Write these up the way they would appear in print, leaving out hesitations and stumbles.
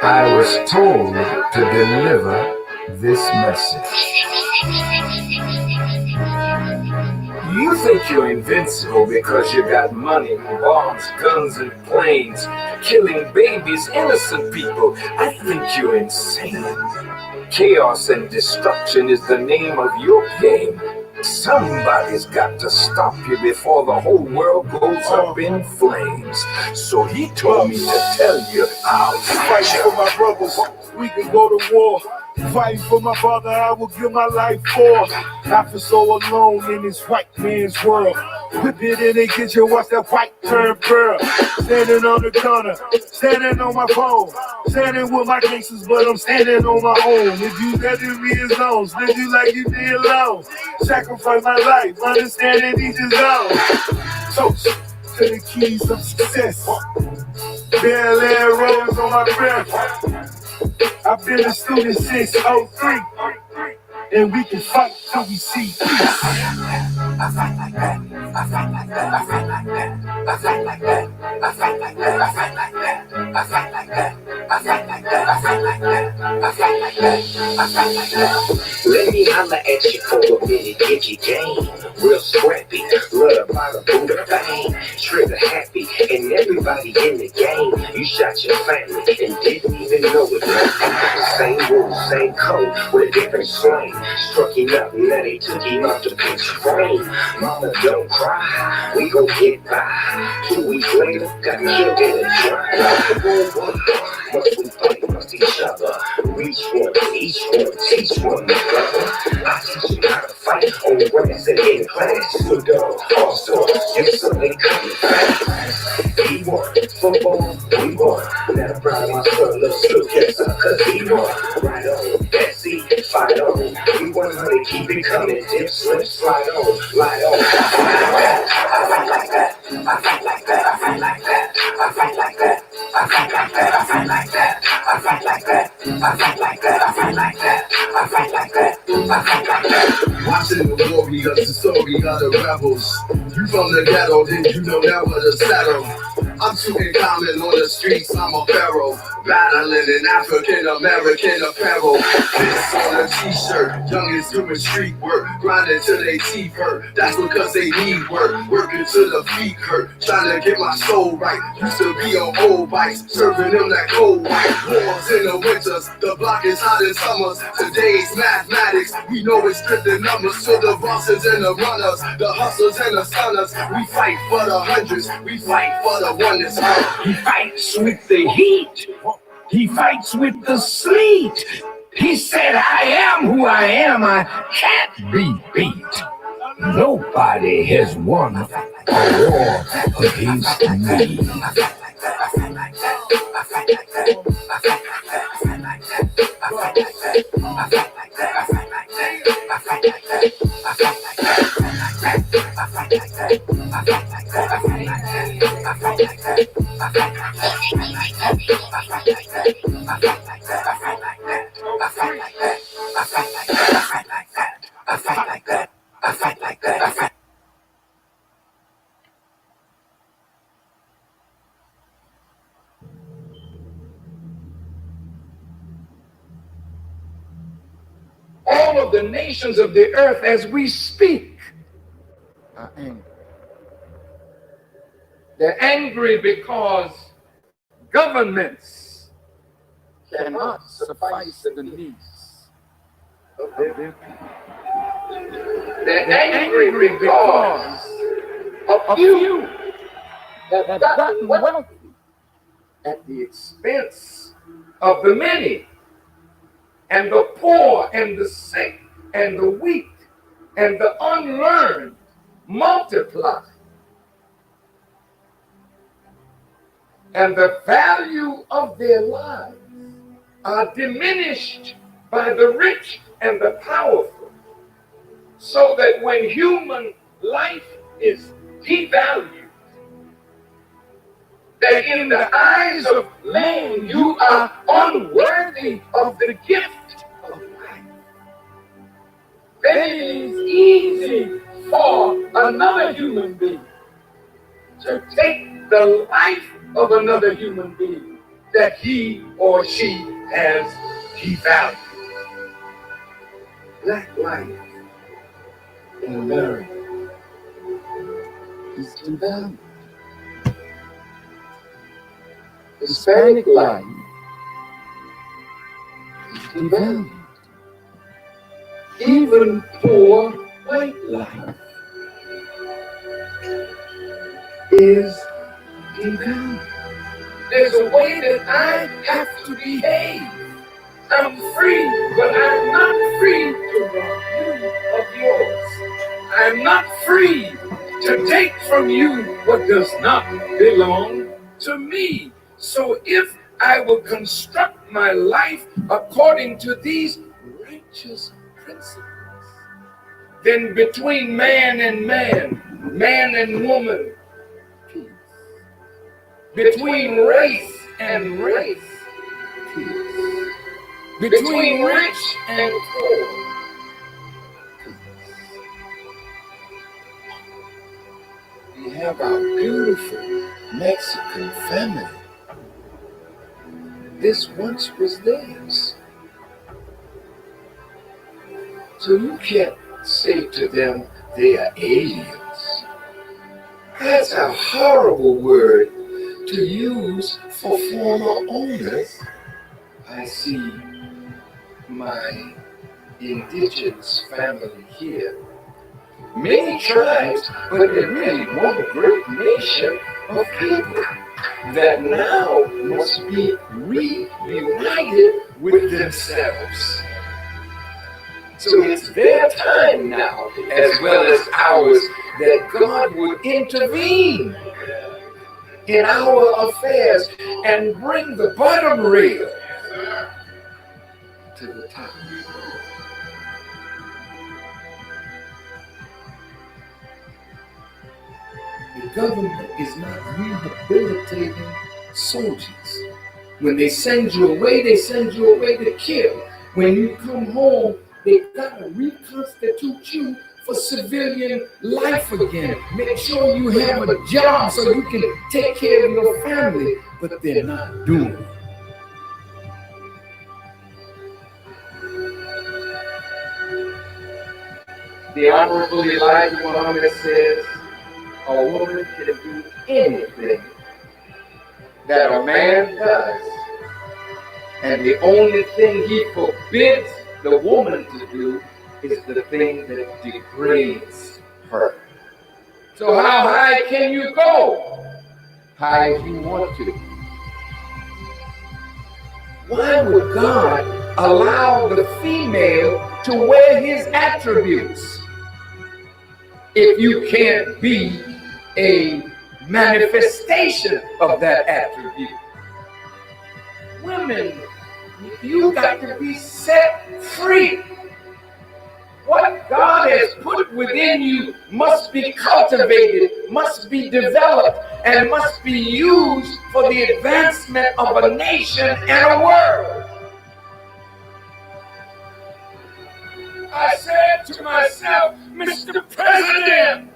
I was told to deliver this message. You think you're invincible because you got money, bombs, guns, and planes, killing babies, innocent people. I think you're insane. Chaos and destruction is the name of your game. Somebody's got to stop you before the whole world goes up in flames. So he told me to tell you I'll fight for my brothers. We can go to war. Fighting for my father, I will give my life for. I feel so alone in this white man's world. Whip it in the kitchen, watch that white turn pearl. Standing on the corner, standing on my phone, standing with my gangsters, but I'm standing on my own. If you let me as long, live you like you did alone. Sacrifice my life, understanding each his own. Toast to the keys of success. Bel Air rose on my breath. I've been a student since '03, and we can fight till we see peace. I fight like that. I fight like that. I fight like that. I fight like that. I fight like that. I fight like that. I fight like that. I fight like that. I fight like that. I fight like that. I fight like that. Let me holler at you for a minute, get your game. Real scrappy, love by the Buddha fame. Trigger happy, and everybody in the game. You shot your family and didn't even know it. Same rules, same code, with a different slang. Struck him up, now they took him off the pitch frame. Mama, don't cry, we gon' get by. 2 weeks later, got killed in a drive. Must we fight amongst each other? Reach one, each one, teach one, brother. I teach you how to fight on the grass and in class. So dog, also, your son ain't coming fast. He won, football, we won. Now proud of my son, little suitcase, cause he won. Right on, SC, fight on. We want to keep it coming, dip, slip, slide on, light on. I fight like that, I fight like that, I fight like that, I fight like that, I fight like that, I fight like that, I fight like that, I fight like that, I fight like that, I fight like that, I fight like that. Watching the warriors, the story of the rebels. You from the ghetto, then you know now where to settle. I'm shooting common on the streets, I'm a pharaoh. Battling in African-American apparel. This on a t-shirt, youngest doing street work. Grinding till they teeth hurt, that's because they need work. Working till the feet hurt, trying to get my soul right. Used to be on old bikes, serving them that cold white. Wars in the winters, the block is hot in summers. Today's mathematics, we know it's scripted numbers. To the bosses and the runners, the hustlers and the stunners. We fight for the hundreds, we fight for the oneness. He fights with the heat. He fights with the sleet. He said, I am who I am. I can't be beat. Nobody has won a war against me. All of the nations of the earth as we speak are angry. They're angry because governments cannot suffice the needs of their people. They're angry because a few have gotten wealthy at the expense of the many. And the poor and the sick and the weak and the unlearned multiply. And the value of their lives are diminished by the rich and the powerful. So that when human life is devalued, that in the eyes of man you are unworthy of the gift of life. Then it is easy for another human being to take the life of another human being that he or she has devalued. Black life in America is devalued. Hispanic life is devalued. Even poor white life is devalued. There's a way that I have to behave. I'm free, but I'm not free to rob you of yours. I'm not free to take from you what does not belong to me. So if I will construct my life according to these righteous principles, then between man and man, man and woman, peace. Between race and race, peace. Between rich and poor, peace. We have our beautiful Mexican family. This once was theirs. So you can't say to them they are aliens. That's a horrible word to use for former owners. I see my indigenous family here. Many tribes, but they're really one great nation of people that now must be reunited with themselves. So it's their time now, as well as ours, that God would intervene in our affairs and bring the bottom rail to the top. The government is not rehabilitating soldiers. When they send you away to kill. When you come home, they gotta reconstitute you for civilian life again. Make sure you have a job so you can take care of your family, but they're not doing it. The Honorable Elijah Muhammad says, a woman can do anything that a man does, and the only thing he forbids the woman to do is the thing that degrades her. So how high can you go? High as you want to. Why would God allow the female to wear his attributes if you can't be a manifestation of that attribute? Women, you got to be set free. What God has put within you must be cultivated, must be developed, and must be used for the advancement of a nation and a world. I said to myself, Mr. President,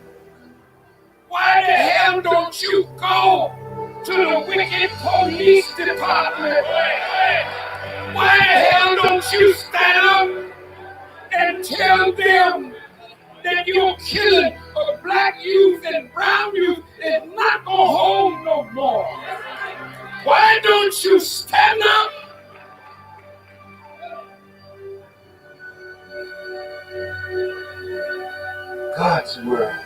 why the hell don't you go to the wicked police department? Why the hell don't you stand up and tell them that your killing of black youth and brown youth is not gonna hold no more? Why don't you stand up? God's word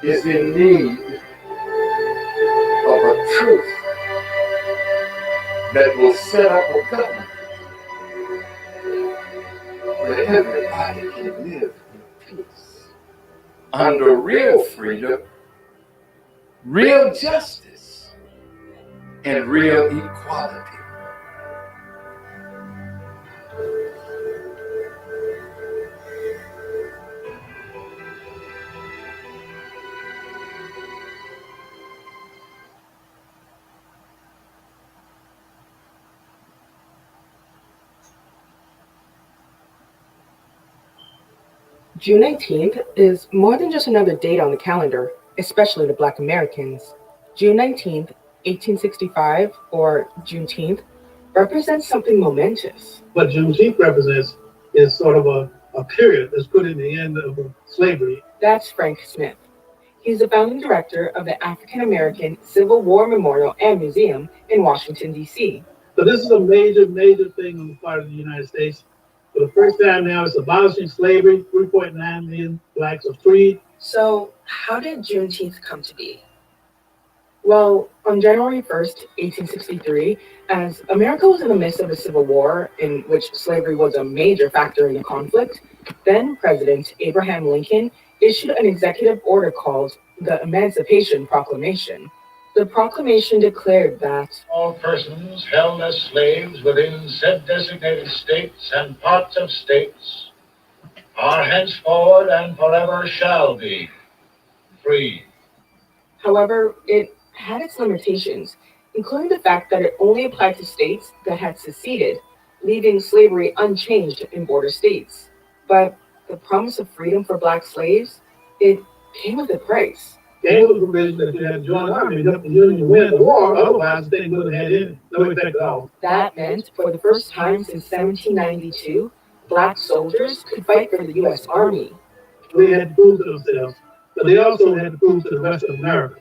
is in need of a truth that will set up a government where everybody can live in peace, under real freedom, real justice, and real equality. June 19th is more than just another date on the calendar, especially to Black Americans. June 19th, 1865, or Juneteenth, represents something momentous. What Juneteenth represents is sort of a period that's put in the end of slavery. That's Frank Smith. He's the founding director of the African American Civil War Memorial and Museum in Washington, D.C. So this is a major, major thing on the part of the United States. For the first time now, it's abolishing slavery. 3.9 million blacks are freed. So, how did Juneteenth come to be? Well, on January 1st, 1863, as America was in the midst of a civil war in which slavery was a major factor in the conflict, then President Abraham Lincoln issued an executive order called the Emancipation Proclamation. The proclamation declared that all persons held as slaves within said designated states and parts of states are henceforward and forever shall be free. However, it had its limitations, including the fact that it only applied to states that had seceded, leaving slavery unchanged in border states. But the promise of freedom for black slaves, it came with a price. There was a provision that you had to join the army to help the Union to win the war, otherwise the thing would have had no effect at all. That meant, for the first time since 1792, black soldiers could fight for the U.S. Army. They had to prove to themselves, but they also had to prove to the rest of America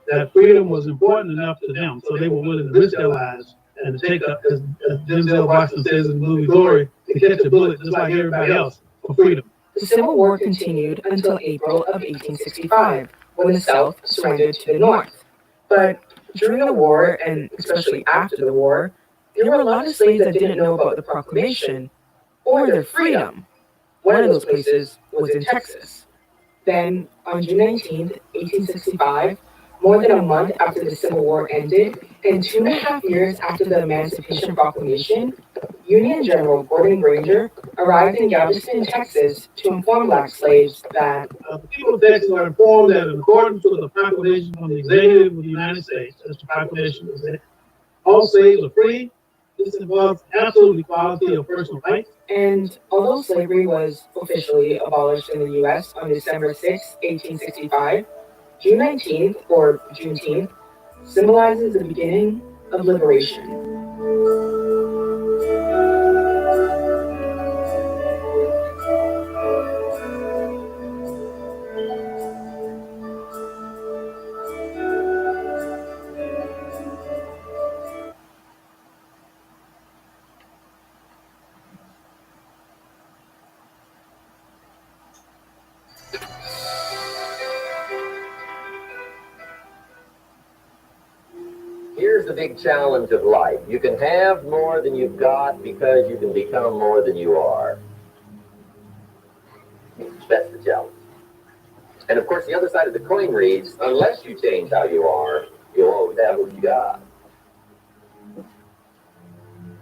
that freedom was important enough to them, so they were willing to risk their lives and to take up, as Denzel Washington says in the movie Glory, to catch a bullet just like everybody else for freedom. The Civil War continued until April of 1865, when the South surrendered to the North. But during the war, and especially after the war, there were a lot of slaves that didn't know about the proclamation or their freedom. One of those places was in Texas. Then, on June 19, 1865, more than a month after the Civil War ended, and 2.5 years after the Emancipation Proclamation, Union General Gordon Granger arrived in Galveston, Texas, to inform black slaves that the people of Texas are informed that in accordance with the proclamation from the executive of the United States, as the proclamation is that all slaves are free. This involves absolute equality of personal rights. And although slavery was officially abolished in the U.S. on December 6, 1865, June 19th, or Juneteenth, symbolizes the beginning of liberation. Here's the big challenge of life. You can have more than you've got because you can become more than you are. That's the challenge. And of course, the other side of the coin reads, unless you change how you are, you'll always have what you got.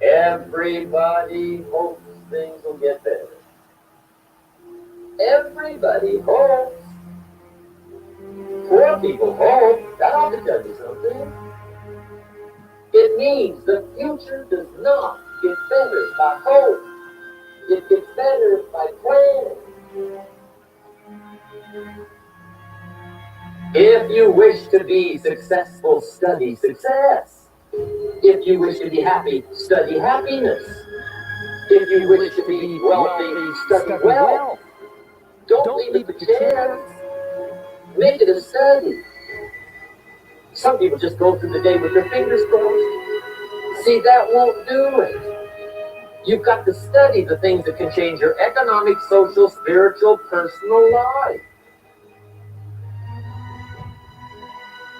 Everybody hopes things will get better. Everybody hopes. Poor people hope. That ought to tell you something. It means the future does not get better by hope. It gets better by planning. If you wish to be successful, study success. If you wish to be happy, study happiness. If you wish to be wealthy, study wealth. Don't leave it to chance. Make it a study. Some people just go through the day with their fingers crossed. See, that won't do it. You've got to study the things that can change your economic, social, spiritual, personal life.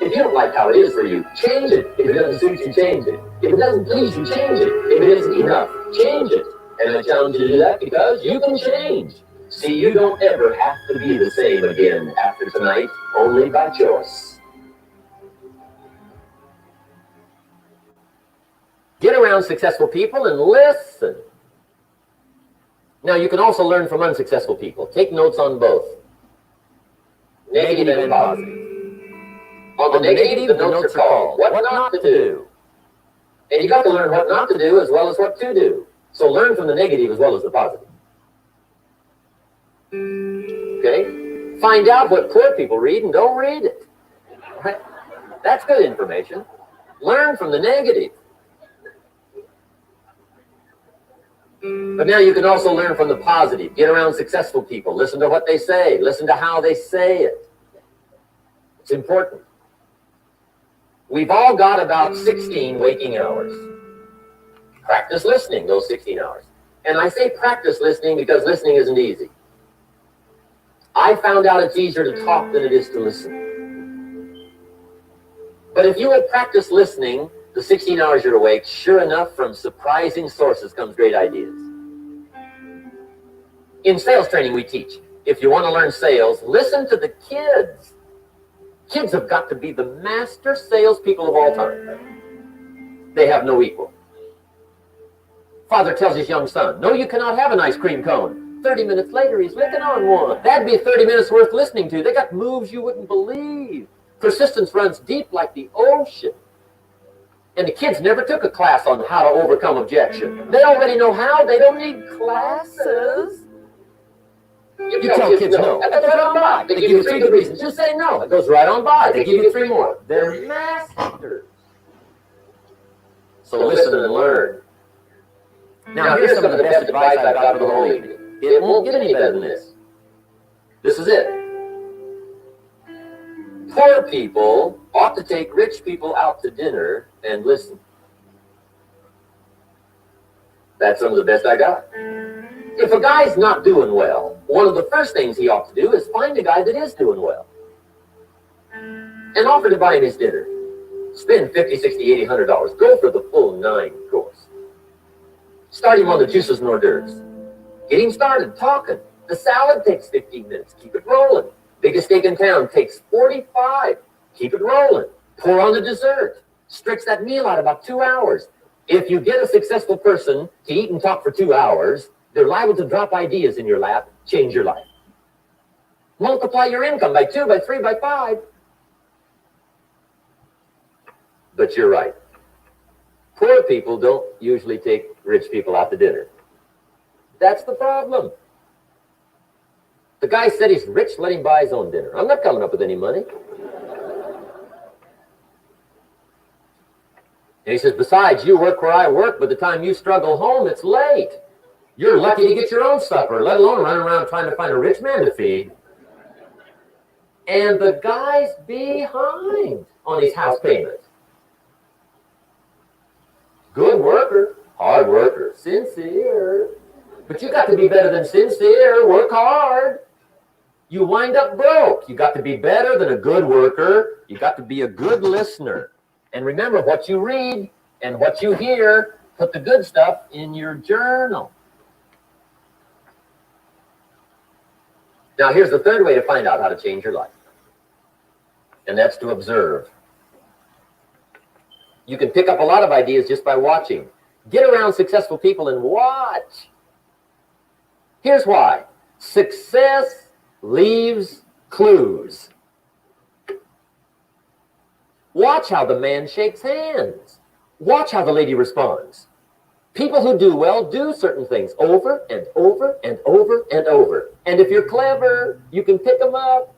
If you don't like how it is for you, change it. If it doesn't suit you, change it. If it doesn't please you, change it. If it isn't enough, change it. And I challenge you to do that because you can change. See, you don't ever have to be the same again after tonight, only by choice. Get around successful people and listen. Now, you can also learn from unsuccessful people. Take notes on both. Negative and positive. On the negative, the notes are called what not to do. And you got to learn what not to do as well as what to do. So learn from the negative as well as the positive. Okay? Find out what poor people read and don't read it. Right? That's good information. Learn from the negative. But now you can also learn from the positive. Get around successful people. Listen to what they say. Listen to how they say it. It's important. We've all got about 16 waking hours. Practice listening those 16 hours. And I say practice listening because listening isn't easy. I found out it's easier to talk than it is to listen. But if you will practice listening the 16 hours you're awake, sure enough, from surprising sources comes great ideas. In sales training, we teach, if you want to learn sales, listen to the kids. Kids have got to be the master salespeople of all time. They have no equal. Father tells his young son, no, you cannot have an ice cream cone. 30 minutes later, he's licking on one. That'd be 30 minutes worth listening to. They got moves you wouldn't believe. Persistence runs deep like the ocean. And the kids never took a class on how to overcome objection. They already know how. They don't need classes. You tell kids no. That goes right on by. They give you 3 good reasons. Just say no. It goes right on by. They give you 3 more. They're masters. So listen and learn. Now here's some of the best advice I've got for the whole evening. It won't get any better than this. This is it. Poor people ought to take rich people out to dinner and listen. That's some of the best I got. If a guy's not doing well, one of the first things he ought to do is find a guy that is doing well and offer to buy him his dinner. Spend $50, $60, $80, $100. Go for the full 9 course. Start him on the juices and hors d'oeuvres. Get him started talking. The salad takes 15 minutes. Keep it rolling. Biggest steak in town takes 45. Keep it rolling. Pour on the dessert. Stretch that meal out about 2 hours. If you get a successful person to eat and talk for 2 hours, they're liable to drop ideas in your lap, change your life. Multiply your income by 2, by 3, by 5. But you're right. Poor people don't usually take rich people out to dinner. That's the problem. The guy said he's rich, let him buy his own dinner. I'm not coming up with any money. And he says, besides, you work where I work. By the time you struggle home, it's late. You're lucky to get your own supper, let alone running around trying to find a rich man to feed. And the guy's behind on his house payment. Good worker, hard worker, sincere. But you got to be better than sincere. Work hard. You wind up broke. You got to be better than a good worker. You got to be a good listener. And remember, what you read and what you hear, put the good stuff in your journal. Now, here's the third way to find out how to change your life. And that's to observe. You can pick up a lot of ideas just by watching. Get around successful people and watch. Here's why. Success leaves clues. Watch how the man shakes hands. Watch how the lady responds. People who do well do certain things over and over and over and over. And if you're clever, you can pick them up.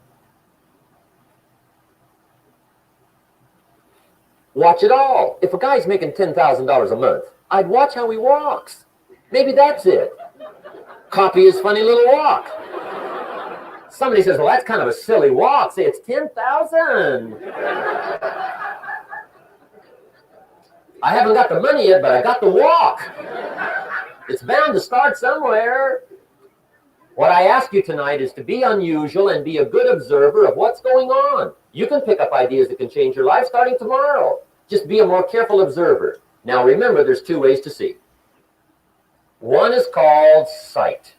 Watch it all. If a guy's making $10,000 a month, I'd watch how he walks. Maybe that's it. Copy his funny little walk. Somebody says, well, that's kind of a silly walk. Say, it's 10,000. I haven't got the money yet, but I got the walk. It's bound to start somewhere. What I ask you tonight is to be unusual and be a good observer of what's going on. You can pick up ideas that can change your life starting tomorrow. Just be a more careful observer. Now remember, there's 2 ways to see. One is called sight.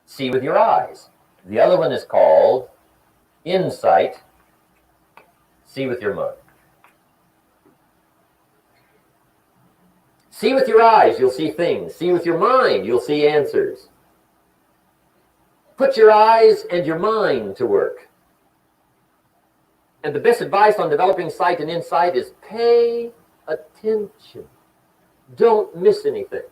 See with your eyes. The other one is called insight. See with your mind. See with your eyes, you'll see things. See with your mind, you'll see answers. Put your eyes and your mind to work. And the best advice on developing sight and insight is pay attention. Don't miss anything.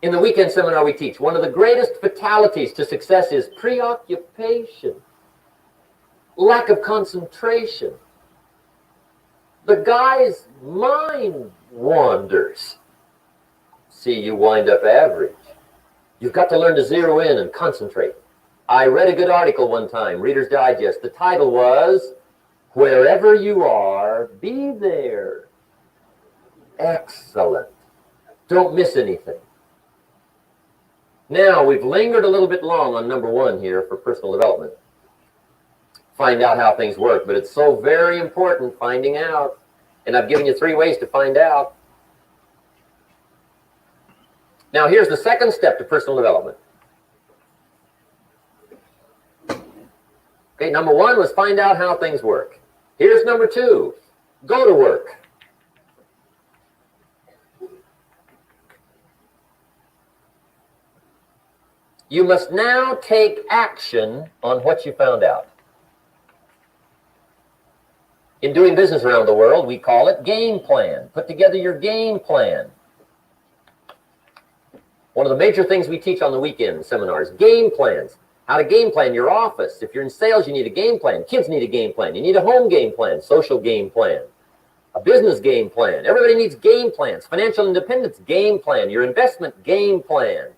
In the weekend seminar we teach, one of the greatest fatalities to success is preoccupation. lack of concentration. The guy's mind wanders. See, you wind up average. You've got to learn to zero in and concentrate. I read a good article one time, Reader's Digest. The title was, "Wherever You Are, Be There." Excellent. Don't miss anything. Now, we've lingered a little bit long on number one here for personal development. Find out how things work, but it's so very important finding out. And I've given you 3 ways to find out. Now, here's the second step to personal development. Okay, number 1 was find out how things work. Here's number 2, go to work. You must now take action on what you found out. In doing business around the world, we call it game plan. Put together your game plan. One of the major things we teach on the weekend seminars, game plans. How to game plan your office. If you're in sales, you need a game plan. Kids need a game plan. You need a home game plan, social game plan, a business game plan. Everybody needs game plans. Financial independence game plan, your investment game plan.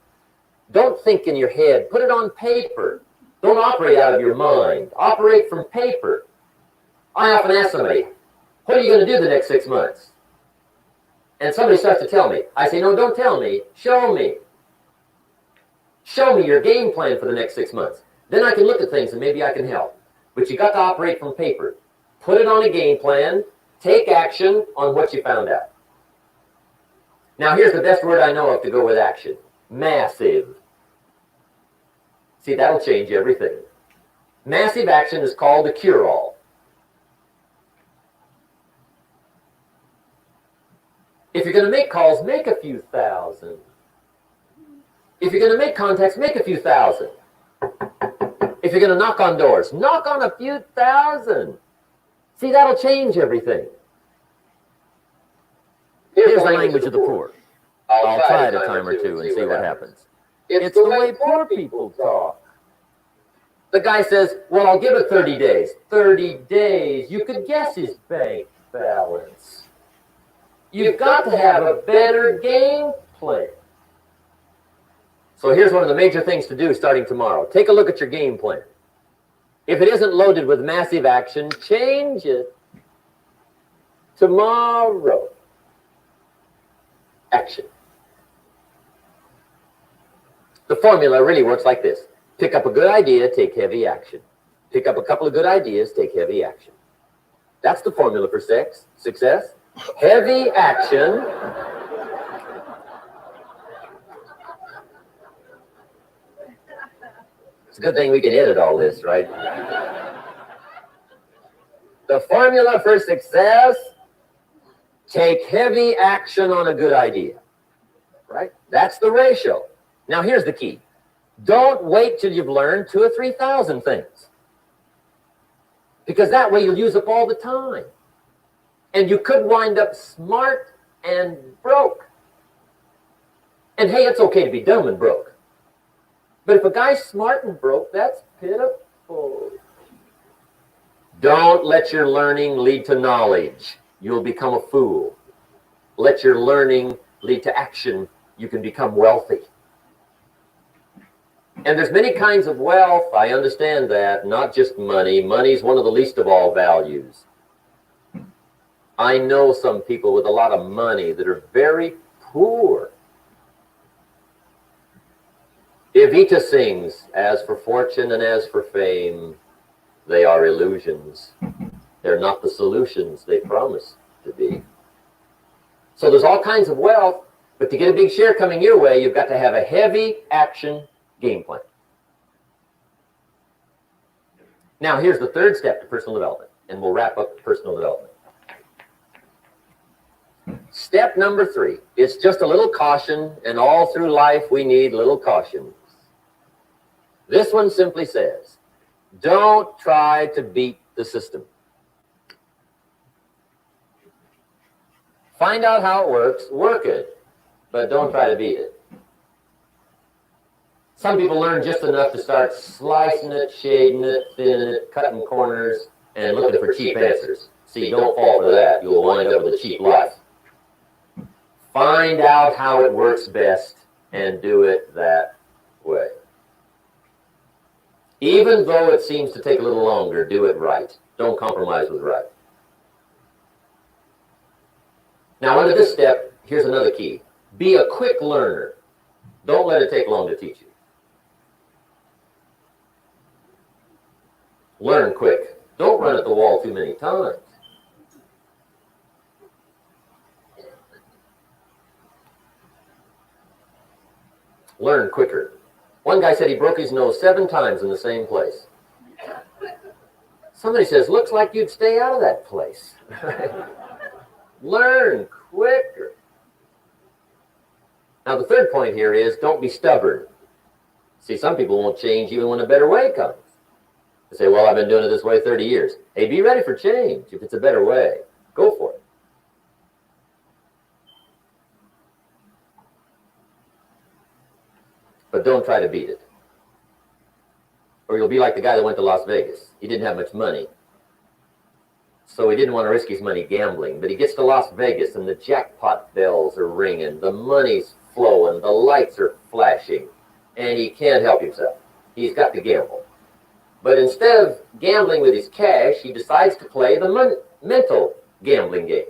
Don't think in your head. Put it on paper. Don't operate out of your mind. Operate from paper. I often ask somebody, what are you going to do the next 6 months? And somebody starts to tell me. I say, no, don't tell me. Show me. Show me your game plan for the next 6 months. Then I can look at things and maybe I can help. But you got to operate from paper. Put it on a game plan. Take action on what you found out. Now, here's the best word I know of to go with action. Massive. See, that'll change everything. Massive action is called a cure-all. If you're going to make calls, make a few thousand. If you're going to make contacts, make a few thousand. If you're going to knock on doors, knock on a few thousand. See, that'll change everything. Here's the language of the poor. I'll try it a time or two and see what happens. It's the way poor people talk. The guy says, well, I'll give it 30 days. 30 days. You could guess his bank balance. You've got to have a better game plan. So here's one of the major things to do starting tomorrow. Take a look at your game plan. If it isn't loaded with massive action, change it. Tomorrow. Action. The formula really works like this. Pick up a good idea, take heavy action. Pick up a couple of good ideas, take heavy action. That's the formula for success. Heavy action. It's a good thing we can edit all this, right? The formula for success, take heavy action on a good idea, right? That's the ratio. Now, here's the key. Don't wait till you've learned 2,000 or 3,000 things. Because that way you'll use up all the time. And you could wind up smart and broke. And hey, it's okay to be dumb and broke. But if a guy's smart and broke, that's pitiful. Don't let your learning lead to knowledge. You'll become a fool. Let your learning lead to action. You can become wealthy. And there's many kinds of wealth. I understand that. Not just money. Money's one of the least of all values. I know some people with a lot of money that are very poor. Evita sings, as for fortune and as for fame, they are illusions. They're not the solutions they promise to be. So there's all kinds of wealth, but to get a big share coming your way, you've got to have a heavy action game plan. Now, here's the third step to personal development, and we'll wrap up personal development. Step number 3, it's just a little caution, and all through life we need little cautions. This one simply says, don't try to beat the system. Find out how it works, work it, but don't try to beat it. Some people learn just enough to start slicing it, shading it, thinning it, cutting corners, and looking for cheap answers. See, don't fall for that. You'll wind up with a cheap life. Find out how it works best and do it that way. Even though it seems to take a little longer, do it right. Don't compromise with right. Now, under this step, here's another key. Be a quick learner. Don't let it take long to teach you. Learn quick. Don't run at the wall too many times. Learn quicker. One guy said he broke his nose 7 times in the same place. Somebody says, looks like you'd stay out of that place. Learn quicker. Now, the third point here is don't be stubborn. See, some people won't change even when a better way comes. They say, well, I've been doing it this way 30 years. Hey, be ready for change. If it's a better way, go for it. But don't try to beat it. Or you'll be like the guy that went to Las Vegas. He didn't have much money. So he didn't want to risk his money gambling. But he gets to Las Vegas and the jackpot bells are ringing. The money's flowing. The lights are flashing. And he can't help himself. He's got to gamble. But instead of gambling with his cash, he decides to play the mental gambling game.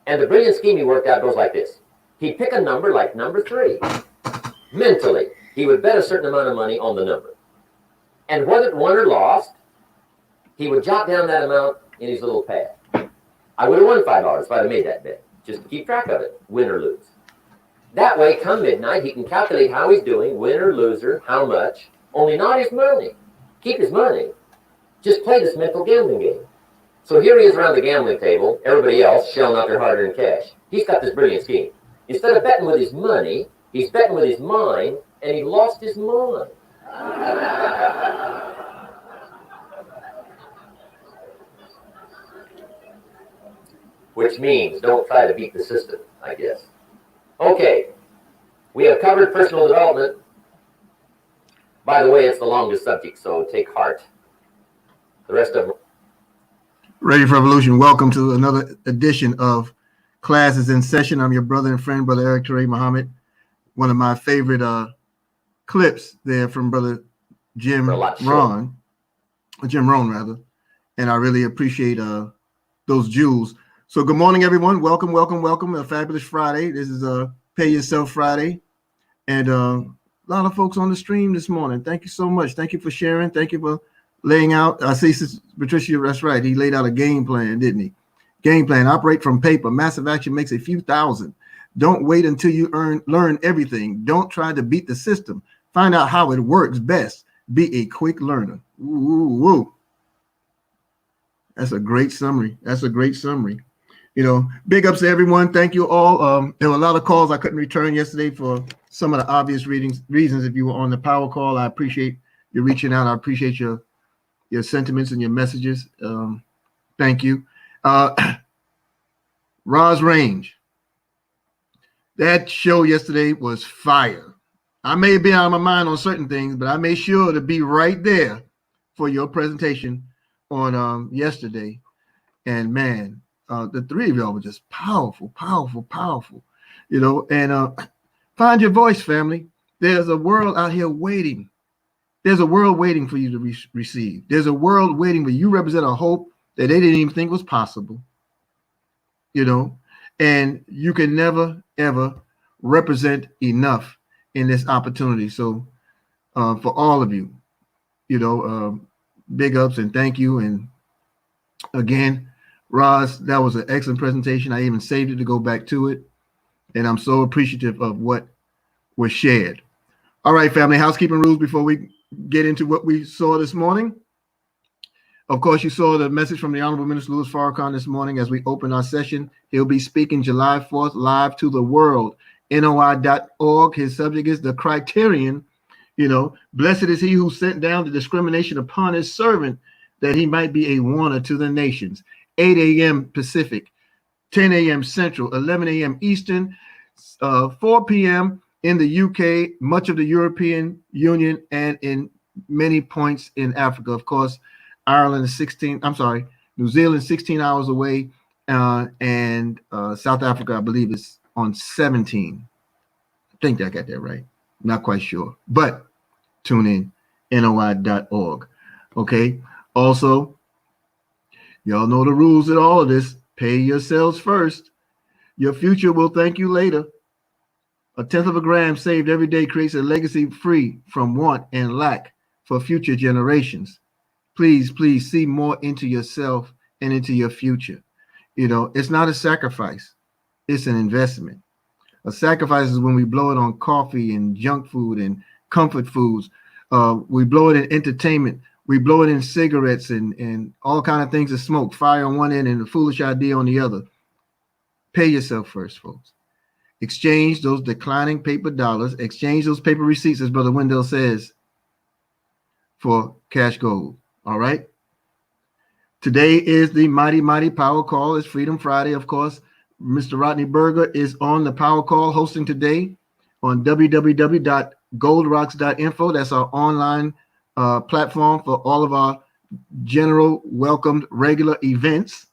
And the brilliant scheme he worked out goes like this. He'd pick a number like number 3. Mentally, he would bet a certain amount of money on the number. And whether it won or lost, he would jot down that amount in his little pad. I would have won $5 if I'd have made that bet. Just to keep track of it, win or lose. That way, come midnight, he can calculate how he's doing, win or loser, how much, only not his money. Keep his money. Just play this mental gambling game. So here he is around the gambling table, everybody else shelling out their hard-earned cash. He's got this brilliant scheme. Instead of betting with his money, he's betting with his mind, and he lost his mind. Which means don't try to beat the system, I guess. Okay, we have covered personal development. By the way, it's the longest subject, so take heart. The rest of them. Ready for Revolution. Welcome to another edition of Classes in Session. I'm your brother and friend, Brother Eric Toure Muhammad. One of my favorite clips there from Brother Jim Rohn, rather. And I really appreciate those jewels. So good morning, everyone. Welcome, welcome, welcome. A fabulous Friday. This is Pay Yourself Friday. And a lot of folks on the stream this morning. Thank you so much. Thank you for sharing. Thank you for laying out. I see Patricia, that's right. He laid out a game plan, didn't he? Game plan, operate from paper. Massive action makes a few thousand. Don't wait until you learn everything. Don't try to beat the system. Find out how it works best. Be a quick learner. Ooh. That's a great summary. You know, big ups to everyone. Thank you all. There were a lot of calls I couldn't return yesterday for some of the obvious reasons. If you were on the power call, I appreciate you reaching out. I appreciate your sentiments and your messages. Thank you. Roz Range. That show yesterday was fire. I may be out of my mind on certain things, but I made sure to be right there for your presentation on yesterday. And man, the three of y'all were just powerful. You know, and find your voice, family. There's a world out here waiting. There's a world waiting for you to receive. There's a world waiting for you. You represent a hope that they didn't even think was possible. You know, and you can never, ever represent enough in this opportunity. So for all of you, you know, big ups and thank you. And again, Roz, that was an excellent presentation. I even saved it to go back to it. And I'm so appreciative of what was shared. All right, family, housekeeping rules before we get into what we saw this morning. Of course, you saw the message from the Honorable Minister Louis Farrakhan this morning as we open our session. He'll be speaking July 4th live to the world, NOI.org. His subject is the criterion. You know, blessed is he who sent down the discrimination upon his servant that he might be a warner to the nations. 8 a.m. Pacific, 10 a.m. Central, 11 a.m. Eastern, 4 p.m. in the UK, much of the European Union, and in many points in Africa. Of course, Ireland is 16, I'm sorry, New Zealand 16 hours away, and South Africa, I believe, is on 17. I think I got that right. Not quite sure, but tune in, NOI.org. Okay. Also, y'all know the rules in all of this. Pay yourselves first. Your future will thank you later. 1/10 of a gram saved every day creates a legacy free from want and lack for future generations. Please, please see more into yourself and into your future. You know, it's not a sacrifice. It's an investment. A sacrifice is when we blow it on coffee and junk food and comfort foods. We blow it in entertainment. We blow it in cigarettes and all kind of things to smoke. Fire on one end and a foolish idea on the other. Pay yourself first, folks. Exchange those declining paper dollars. Exchange those paper receipts, as Brother Wendell says, for cash gold. All right. Today is the mighty, mighty power call. It's Freedom Friday, of course. Mr. Rodney Berger is on the power call hosting today on www.goldrocks.info. That's our online platform for all of our general welcomed regular events.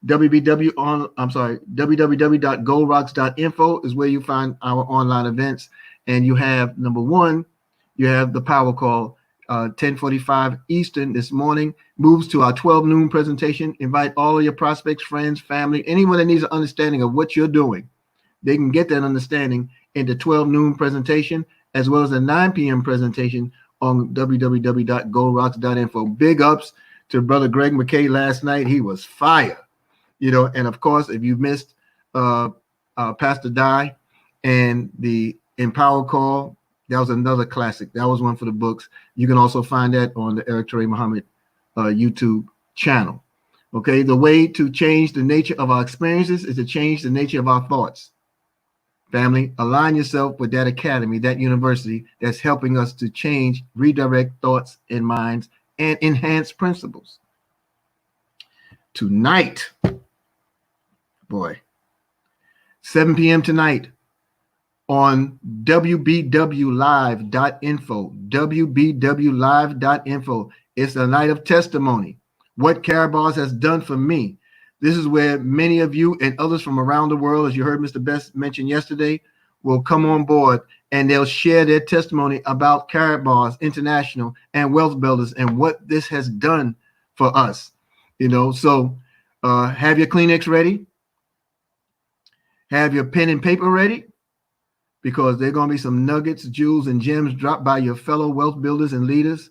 www.goldrocks.info is where you find our online events. And you have, number one, you have the power call, 10:45 Eastern this morning, moves to our 12 noon presentation. Invite all of your prospects, friends, family, anyone that needs an understanding of what you're doing. They can get that understanding in the 12 noon presentation, as well as the 9 p.m. presentation on www.goldrocks.info. Big ups to Brother Greg McKay last night. He was fire. You know, and of course, if you missed Pastor Di and the Empower Call, that was another classic. That was one for the books. You can also find that on the Eric Toure Muhammad YouTube channel. Okay, the way to change the nature of our experiences is to change the nature of our thoughts. Family, align yourself with that academy, that university that's helping us to change, redirect thoughts and minds, and enhance principles. Tonight, boy, 7 p.m. tonight on wbwlive.info, wbwlive.info. It's a night of testimony. What Karatbars has done for me. This is where many of you and others from around the world, as you heard Mr. Best mention yesterday, will come on board and they'll share their testimony about Karatbars International and Wealth Builders and what this has done for us. You know, so have your Kleenex ready. Have your pen and paper ready, because there are going to be some nuggets, jewels, and gems dropped by your fellow wealth builders and leaders.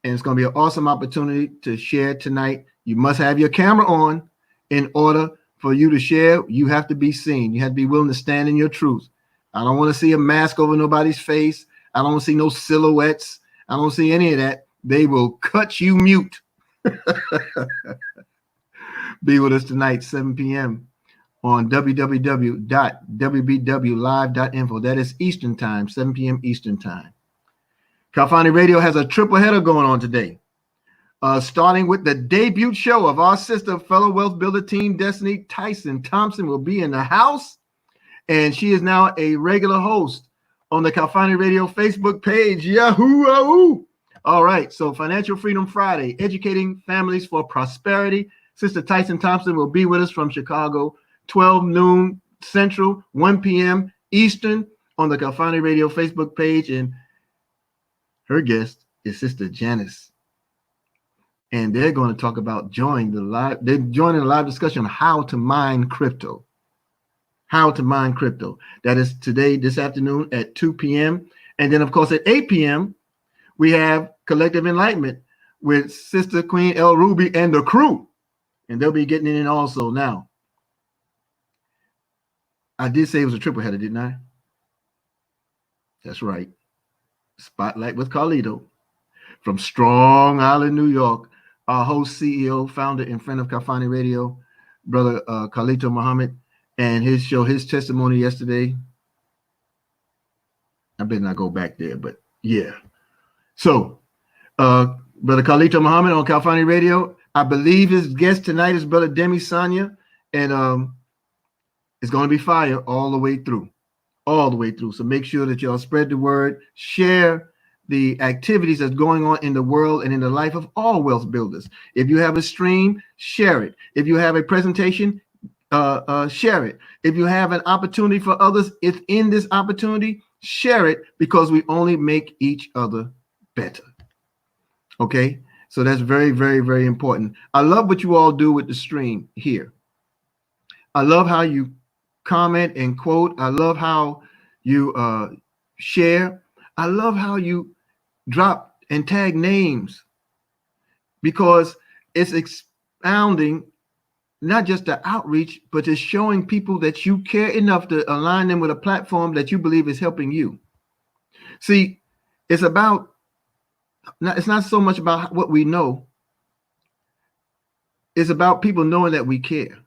And it's going to be an awesome opportunity to share tonight. You must have your camera on in order for you to share. You have to be seen. You have to be willing to stand in your truth. I don't want to see a mask over nobody's face. I don't want to see no silhouettes. I don't see any of that. They will cut you mute. Be with us tonight, 7 p.m. on www.wbwlive.info. That is Eastern Time, 7 p.m. Eastern Time. Kalfani Radio has a triple header going on today, starting with the debut show of our sister, fellow wealth builder team, Destiny Tyson Thompson, will be in the house, and she is now a regular host on the Kalfani Radio Facebook page. Yahoo! All right, so Financial Freedom Friday, educating families for prosperity. Sister Tyson Thompson will be with us from Chicago, 12 noon Central, 1 p.m. Eastern on the Kalfani Radio Facebook page. And her guest is Sister Janice. And they're going to talk about joining a live discussion on how to mine crypto. How to mine crypto. That is today, this afternoon at 2 p.m. And then, of course, at 8 p.m., we have Collective Enlightenment with Sister Queen El Ruby and the crew. And they'll be getting in also now. I did say it was a triple header, didn't I? That's right. Spotlight with Carlito from Strong Island, New York. Our host, CEO, founder, and friend of Kalfani Radio, Brother Carlito Muhammad, and his show, his testimony yesterday. I better not go back there, but yeah. So, Brother Carlito Muhammad on Kalfani Radio. I believe his guest tonight is Brother Demi Sanya, and it's going to be fire all the way through. all the way through. So make sure that y'all spread the word, share the activities that's going on in the world and in the life of all wealth builders. If you have a stream, share it. If you have a presentation, share it. If you have an opportunity for others, if in this opportunity, share it, because we only make each other better. Okay, so that's very, very, very important. I love what you all do with the stream here. I love how you comment and quote. I love how you share. I love how you drop and tag names, because it's expounding not just the outreach, but it's showing people that you care enough to align them with a platform that you believe is helping you. See, it's not so much about what we know. It's about people knowing that we care.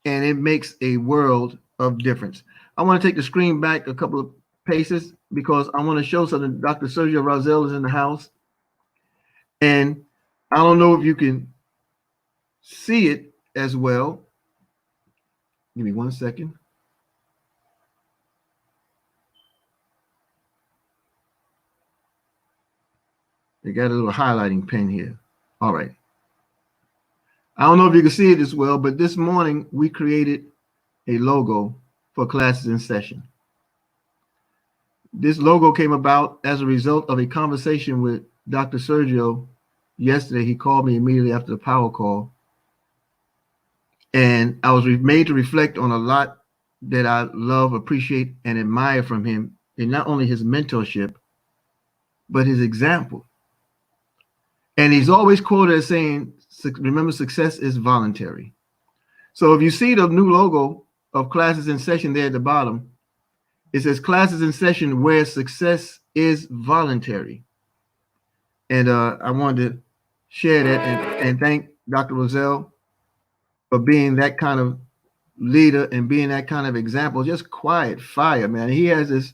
And it makes a world of difference. I want to take the screen back a couple of paces because I want to show something. Dr. Sergio Rosell is in the house. And I don't know if you can see it as well. Give me 1 second. They got a little highlighting pen here. All right. I don't know if you can see it as well, but this morning we created a logo for Classes in Session. This logo came about as a result of a conversation with Dr. Sergio yesterday. He called me immediately after the power call. And I was made to reflect on a lot that I love, appreciate, and admire from him, in not only his mentorship, but his example. And he's always quoted as saying, remember, success is voluntary. So if you see the new logo of Classes in Session there at the bottom, it says Classes in Session where success is voluntary. And I wanted to share that and thank Dr. Rosell for being that kind of leader and being that kind of example. Just quiet fire, man. He has this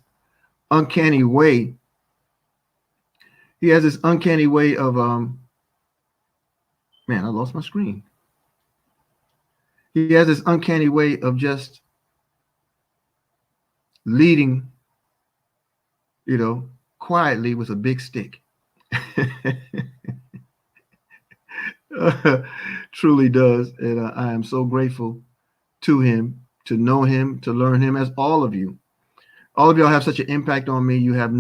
uncanny way. He has this uncanny way of man, I lost my screen. He has this uncanny way of just leading, you know, quietly with a big stick. Truly does. And I am so grateful to him, to know him, to learn him, as all of you. All of y'all have such an impact on me. You have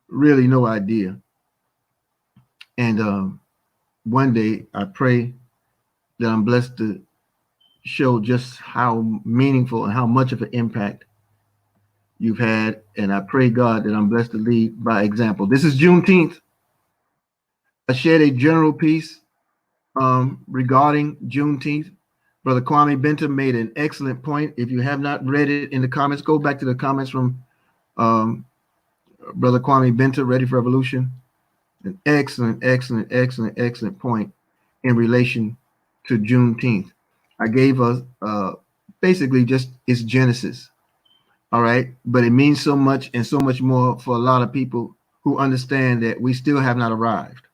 really no idea. And one day I pray that I'm blessed to show just how meaningful and how much of an impact you've had. And I pray, God, that I'm blessed to lead by example. This is Juneteenth. I shared a general piece regarding Juneteenth. Brother Kwame Benta made an excellent point. If you have not read it in the comments, go back to the comments from Brother Kwame Benta, Ready for Revolution. An excellent point in relation to Juneteenth. I gave us basically just its genesis. All right. But it means so much and so much more for a lot of people who understand that we still have not arrived.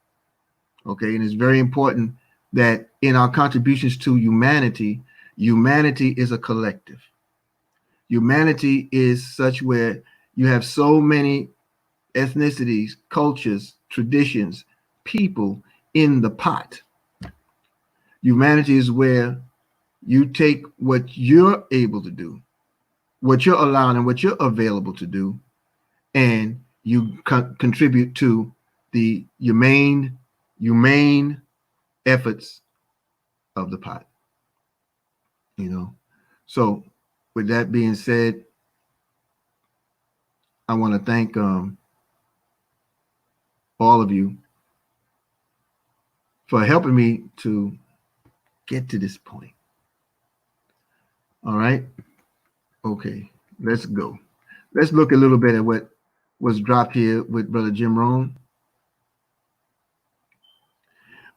Okay. And it's very important that in our contributions to humanity, humanity is a collective. Humanity is such where you have so many ethnicities, cultures, traditions, people in the pot. Humanity is where you take what you're able to do, what you're allowed and what you're available to do, and you contribute to the humane efforts of the pot. You know, so with that being said, I want to thank all of you for helping me to get to this point. All right. Okay, let's go. Let's look a little bit at what was dropped here with Brother Jim Rohn.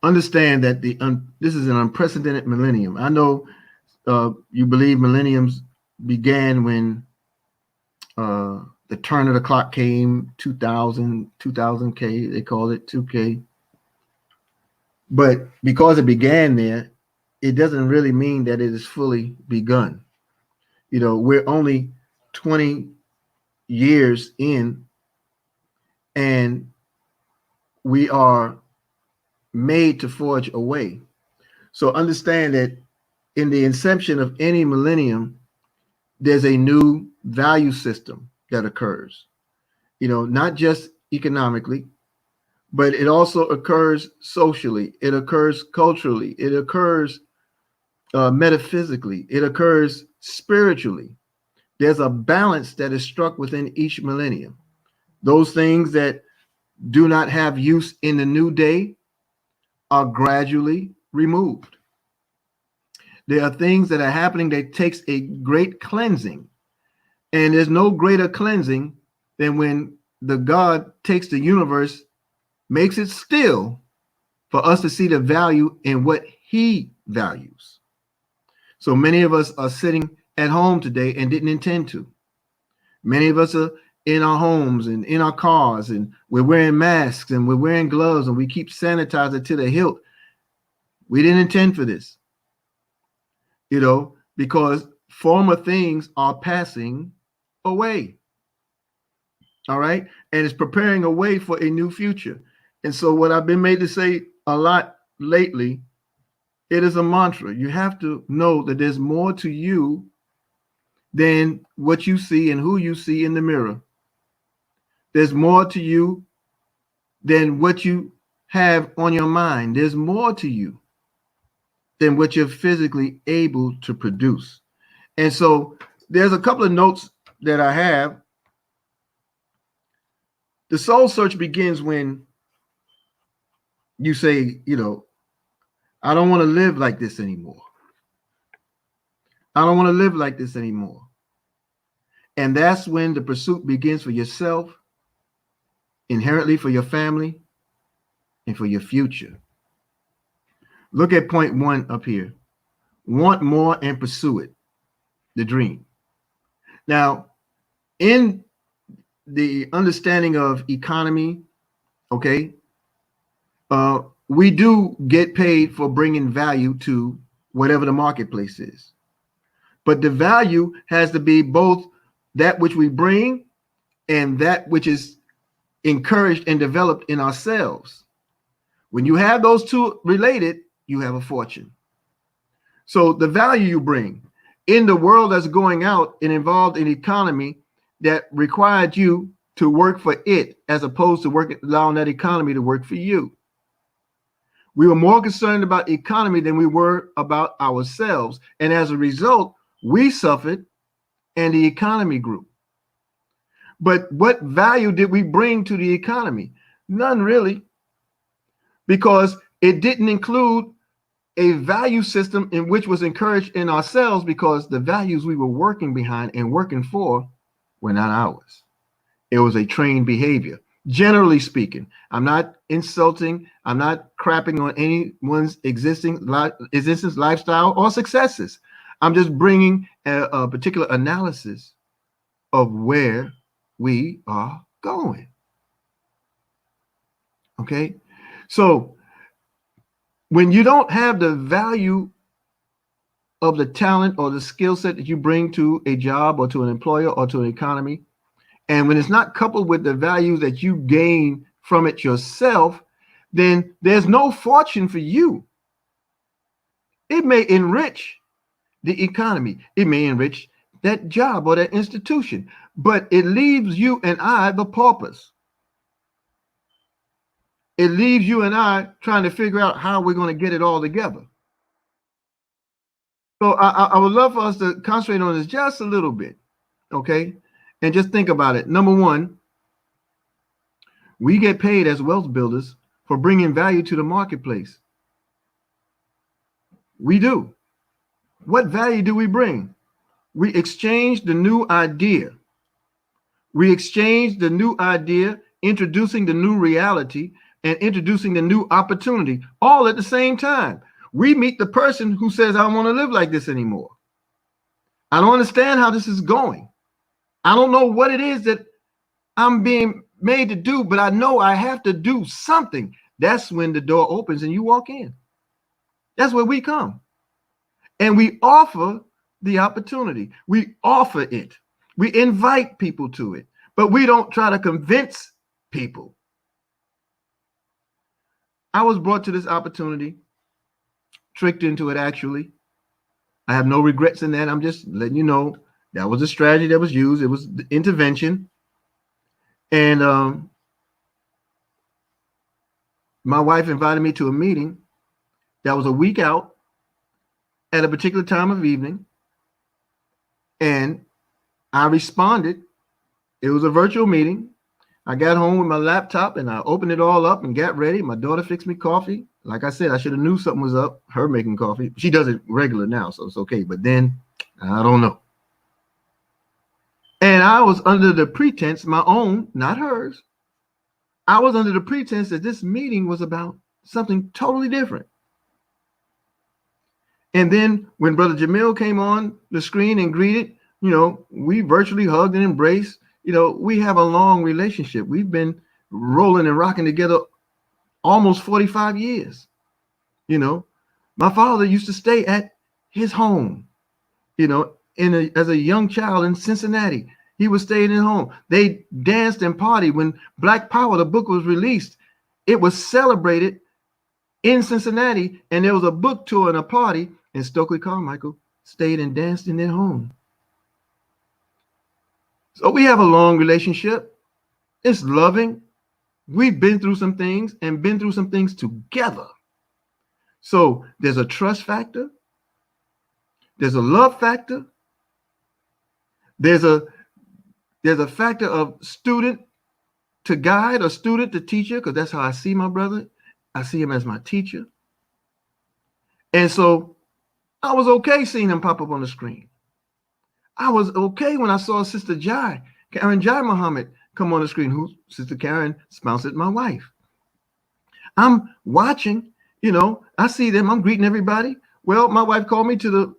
Understand that this is an unprecedented millennium. I know you believe millenniums began when the turn of the clock came, 2000K, they call it 2K. But because it began there, it doesn't really mean that it is fully begun. You know, we're only 20 years in, and we are made to forge a way. So understand that in the inception of any millennium, there's a new value system that occurs. You know, not just economically, but it also occurs socially. It occurs culturally. It occurs metaphysically. It occurs spiritually. There's a balance that is struck within each millennium. Those things that do not have use in the new day are gradually removed. There are things that are happening that takes a great cleansing. And there's no greater cleansing than when the God takes the universe, makes it still for us to see the value in what he values. So many of us are sitting at home today and didn't intend to. Many of us are in our homes and in our cars, and we're wearing masks and we're wearing gloves and we keep sanitizer to the hilt. We didn't intend for this, you know, because former things are passing away. All right. And it's preparing a way for a new future. And so what I've been made to say a lot lately, it is a mantra. You have to know that there's more to you than what you see and who you see in the mirror. There's more to you than what you have on your mind. There's more to you than what you're physically able to produce. And so there's a couple of notes that I have. The soul search begins when you say, you know, I don't want to live like this anymore. I don't want to live like this anymore. And that's when the pursuit begins for yourself, inherently for your family, and for your future. Look at point 1 up here. Want more and pursue it, the dream. Now, in the understanding of economy, okay, we do get paid for bringing value to whatever the marketplace is. But the value has to be both that which we bring and that which is encouraged and developed in ourselves. When you have those two related, you have a fortune. So the value you bring in the world that's going out and involved in economy that required you to work for it as opposed to allowing that economy to work for you. We were more concerned about economy than we were about ourselves. And as a result, we suffered and the economy grew. But what value did we bring to the economy? None really, because it didn't include a value system in which was encouraged in ourselves, because the values we were working behind and working for were not ours. It was a trained behavior. Generally speaking, I'm not insulting, I'm not crapping on anyone's existence, lifestyle, or successes. I'm just bringing a particular analysis of where we are going. Okay, so when you don't have the value of the talent or the skill set that you bring to a job or to an employer or to an economy, and when it's not coupled with the value that you gain from it yourself, then there's no fortune for you. It may enrich the economy. It may enrich that job or that institution, but it leaves you and I the paupers. It leaves you and I trying to figure out how we're going to get it all together. So I would love for us to concentrate on this just a little bit, okay? And just think about it. Number one, we get paid as wealth builders for bringing value to the marketplace. We do. What value do we bring? We exchange the new idea. We exchange the new idea, introducing the new reality and introducing the new opportunity all at the same time. We meet the person who says, I don't want to live like this anymore. I don't understand how this is going. I don't know what it is that I'm being made to do, but I know I have to do something. That's when the door opens and you walk in. That's where we come. And we offer the opportunity. We offer it. We invite people to it, but we don't try to convince people. I was brought to this opportunity, tricked into it actually. I have no regrets in that. I'm just letting you know that was a strategy that was used. It was the intervention. And my wife invited me to a meeting that was a week out at a particular time of evening. And I responded. It was a virtual meeting. I got home with my laptop and I opened it all up and got ready. My daughter fixed me coffee. Like I said, I should have knew something was up, her making coffee. She does it regular now, so it's okay. But then, I don't know. And I was under the pretense, my own, not hers. I was under the pretense that this meeting was about something totally different. And then when Brother Jamil came on the screen and greeted, you know, we virtually hugged and embraced. You know, we have a long relationship. We've been rolling and rocking together almost 45 years. You know, my father used to stay at his home, you know, as a young child in Cincinnati. He was staying at home. They danced and partied when Black Power, the book, was released. It was celebrated in Cincinnati, and there was a book tour and a party, and Stokely Carmichael stayed and danced in their home. So we have a long relationship. It's loving. We've been through some things and been through some things together. So there's a trust factor. There's a love factor. There's a factor of student to guide or student to teacher, because that's how I see my brother. I see him as my teacher. And so I was okay seeing him pop up on the screen. I was okay when I saw Sister Karen Jai Muhammad, come on the screen, who Sister Karen sponsored my wife. I'm watching, you know, I see them, I'm greeting everybody. Well, my wife called me to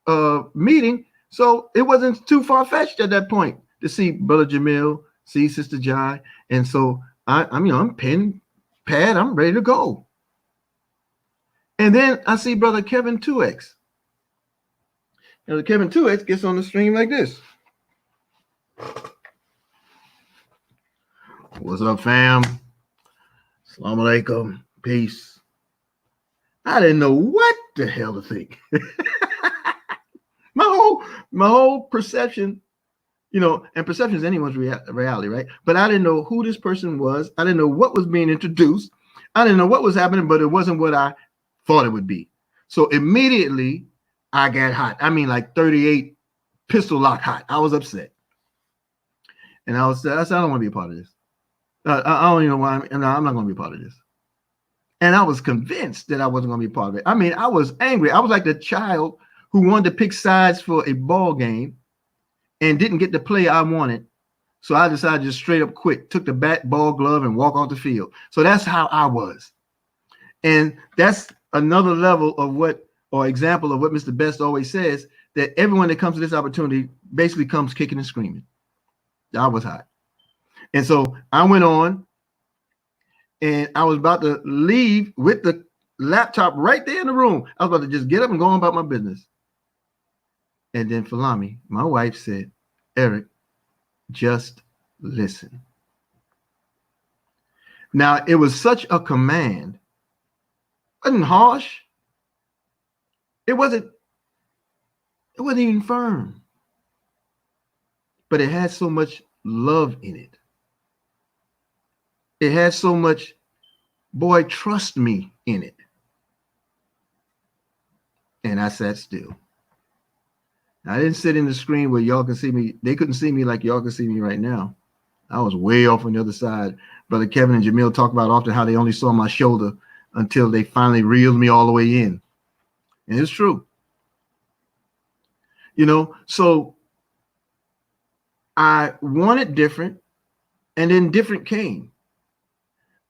the meeting, so it wasn't too far-fetched at that point to see Brother Jamil, see Sister Jai. And so I'm pen, pad, I'm ready to go. And then I see Brother Kevin 2X. Now, Kevin 2X gets on the stream like this. What's up, fam? Assalamu alaikum. Peace. I didn't know what the hell to think. my whole perception, you know, and perception is anyone's reality, right? But I didn't know who this person was. I didn't know what was being introduced. I didn't know what was happening, but it wasn't what I thought it would be. So immediately I got hot. I mean, like 38 pistol lock hot. I was upset. And I said, I don't want to be a part of this. I don't even know why. I'm not going to be a part of this. And I was convinced that I wasn't going to be a part of it. I mean, I was angry. I was like the child who wanted to pick sides for a ball game and didn't get the play I wanted. So I decided to just straight up quit, took the bat, ball, glove, and walk off the field. So that's how I was. And that's another level of example of what Mr. Best always says, that everyone that comes to this opportunity basically comes kicking and screaming. I was hot. And so I went on and I was about to leave with the laptop right there in the room. I was about to just get up and go on about my business. And then Falami, my wife, said, Eric, just listen. Now, it was such a command. It wasn't harsh. It wasn't even firm. But it had so much love in it. It had so much, boy, trust me in it. And I sat still. I didn't sit in the screen where y'all can see me. They couldn't see me like y'all can see me right now. I was way off on the other side. Brother Kevin and Jamil talk about often how they only saw my shoulder until they finally reeled me all the way in. And it's true. You know, so I wanted different, and then different came.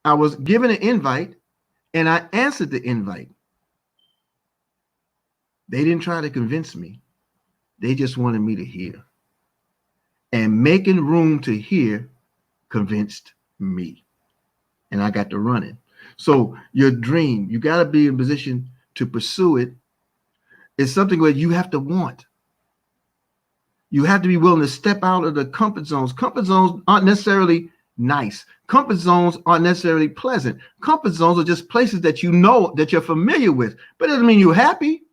I was given an invite, and I answered the invite. They didn't try to convince me. They just wanted me to hear. And making room to hear convinced me. And I got to running. So your dream, you got to be in position to pursue it. It's something where you have to want. You have to be willing to step out of the comfort zones. Comfort zones aren't necessarily nice. Comfort zones aren't necessarily pleasant. Comfort zones are just places that you know, that you're familiar with, but it doesn't mean you're happy.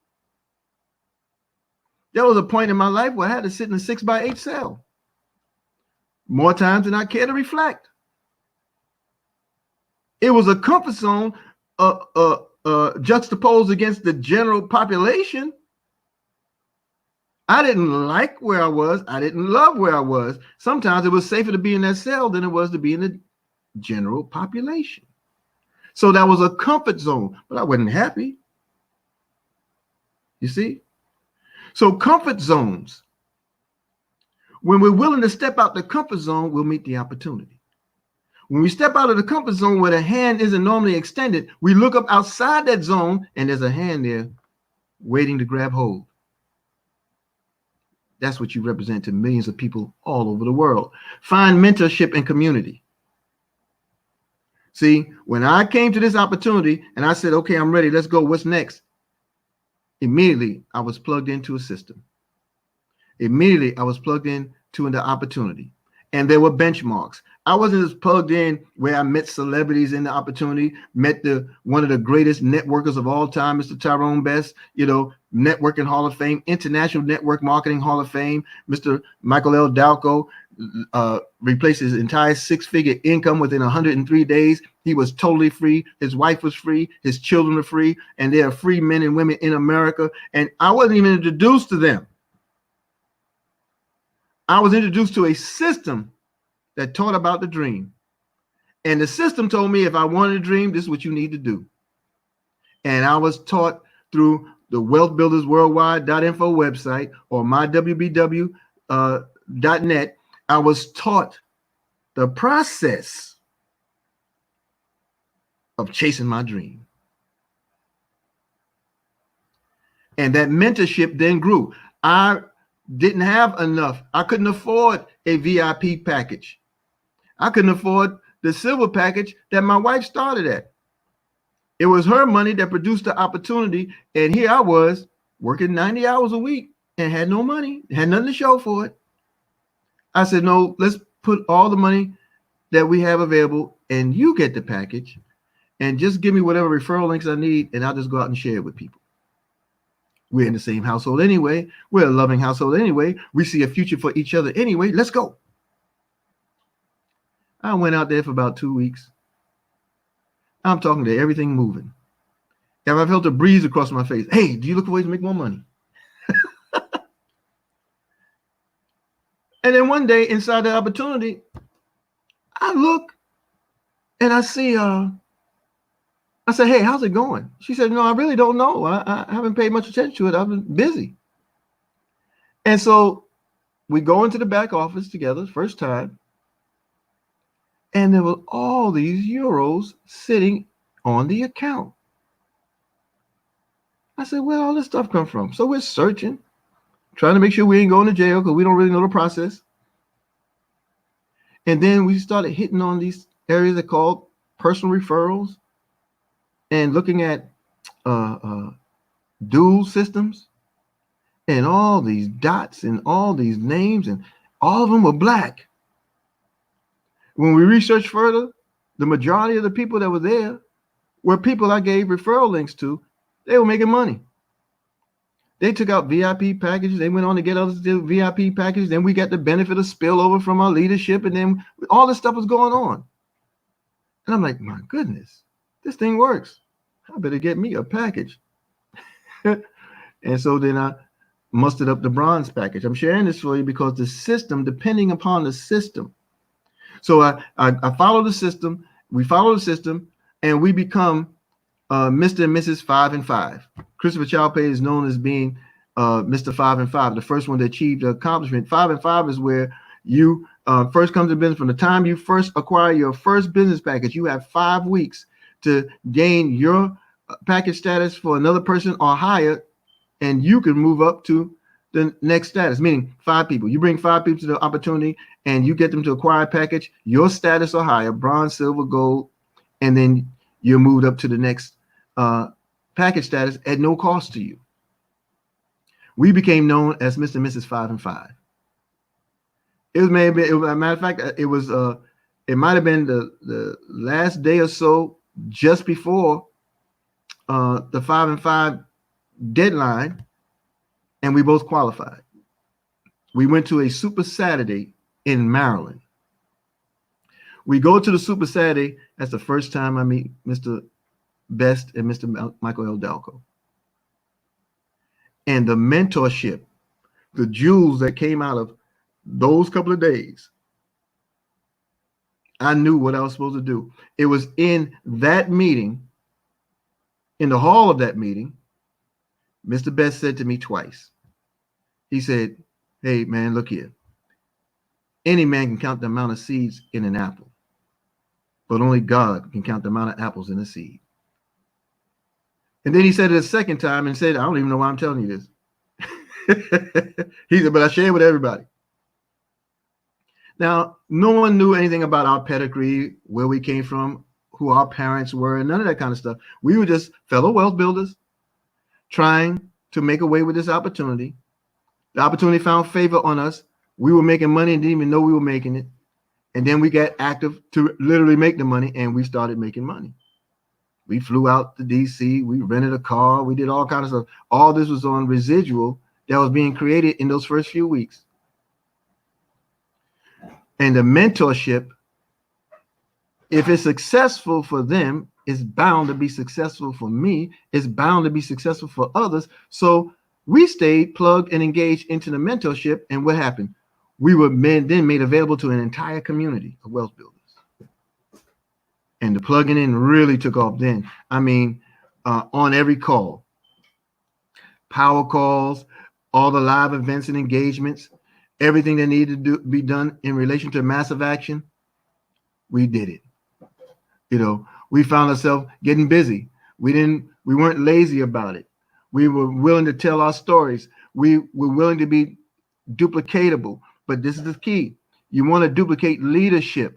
There was a point in my life where I had to sit in a 6x8 cell more times than I care to reflect. It was a comfort zone juxtaposed against the general population. I didn't like where I was. I didn't love where I was. Sometimes it was safer to be in that cell than it was to be in the general population. So that was a comfort zone, but I wasn't happy. You see? So comfort zones, when we're willing to step out the comfort zone, we'll meet the opportunity. When we step out of the comfort zone where the hand isn't normally extended, we look up outside that zone and there's a hand there waiting to grab hold. That's what you represent to millions of people all over the world. Find mentorship and community. See, when I came to this opportunity and I said, okay, I'm ready, let's go, what's next? Immediately, I was plugged into a system. Immediately, I was plugged into the opportunity. And there were benchmarks. I wasn't just plugged in where I met celebrities in the opportunity, met one of the greatest networkers of all time, Mr. Tyrone Best, Networking Hall of Fame, International Network Marketing Hall of Fame, Mr. Michael L. Dalco, replaced his entire six-figure income within 103 days. He was totally free. His wife was free. His children were free. And there are free men and women in America. And I wasn't even introduced to them. I was introduced to a system that taught about the dream. And the system told me if I wanted a dream, this is what you need to do. And I was taught through the Wealth Builders Worldwide.info website or mywbw.net. I was taught the process of chasing my dream. And that mentorship then grew. I didn't have enough. I couldn't afford a VIP package. I couldn't afford the silver package that my wife started at. It was her money that produced the opportunity. And here I was working 90 hours a week and had no money, had nothing to show for it. I said, no, let's put all the money that we have available and you get the package and just give me whatever referral links I need and I'll just go out and share it with people. We're in the same household anyway. We're a loving household anyway. We see a future for each other anyway. Let's go. I went out there for about 2 weeks. I'm talking to everything moving. If I felt a breeze across my face, hey, do you look for ways to make more money? And then one day inside the opportunity, I look and I see, I said, hey, how's it going? She said, no, I really don't know. I haven't paid much attention to it. I've been busy. And so we go into the back office together, first time. And there were all these euros sitting on the account. I said, where did all this stuff come from? So we're searching, trying to make sure we ain't going to jail because we don't really know the process. And then we started hitting on these areas that are called personal referrals and looking at dual systems and all these dots and all these names, and all of them were black. When we researched further, the majority of the people that were there were people I gave referral links to. They were making money. They took out VIP packages. They went on to get others to do VIP packages. Then we got the benefit of spillover from our leadership. And then all this stuff was going on. And I'm like, my goodness, this thing works. I better get me a package. And so then I mustered up the bronze package. I'm sharing this for you because the system, depending upon the system. So I follow the system. We follow the system, and we become Mr. and Mrs. 5 and 5. Christopher Chalpay is known as being Mr. 5 and 5, the first one that achieved the accomplishment. 5 and 5 is where you first come to business. From the time you first acquire your first business package, you have 5 weeks to gain your package status for another person or higher, and you can move up to the next status, meaning 5 people. You bring 5 people to the opportunity and you get them to acquire a package, your status or higher, bronze, silver, gold, and then you're moved up to the next package status at no cost to you. We became known as Mr. and Mrs. 5 and 5. It was maybe, as a matter of fact, it might have been the last day or so just before the 5 and 5 deadline, and we both qualified. We went to a Super Saturday in Maryland. We go to the Super Saturday. That's the first time I meet Mr. Best and Mr. Michael L. Dalco. And the mentorship, the jewels that came out of those couple of days, I knew what I was supposed to do. It was in that meeting, in the hall of that meeting, Mr. Best said to me twice. He said, "Hey, man, look here. Any man can count the amount of seeds in an apple, but only God can count the amount of apples in a seed." And then he said it a second time and said, "I don't even know why I'm telling you this." He said, "But I share it with everybody." Now, no one knew anything about our pedigree, where we came from, who our parents were, none of that kind of stuff. We were just fellow wealth builders trying to make away with this opportunity. The opportunity found favor on us. We were making money and didn't even know we were making it. And then we got active to literally make the money, and we started making money. We flew out to DC. We rented a car. We did all kinds of stuff. All this was on residual that was being created in those first few weeks. And the mentorship, if it's successful for them, it's bound to be successful for me. It's bound to be successful for others. So we stayed plugged and engaged into the mentorship. And what happened? We were then made available to an entire community of wealth builders. And the plugging in really took off then. I mean, on every call, power calls, all the live events and engagements, everything that needed to be done in relation to massive action, we did it. You know, we found ourselves getting busy. We weren't lazy about it. We were willing to tell our stories. We were willing to be duplicatable. But this is the key. You want to duplicate leadership.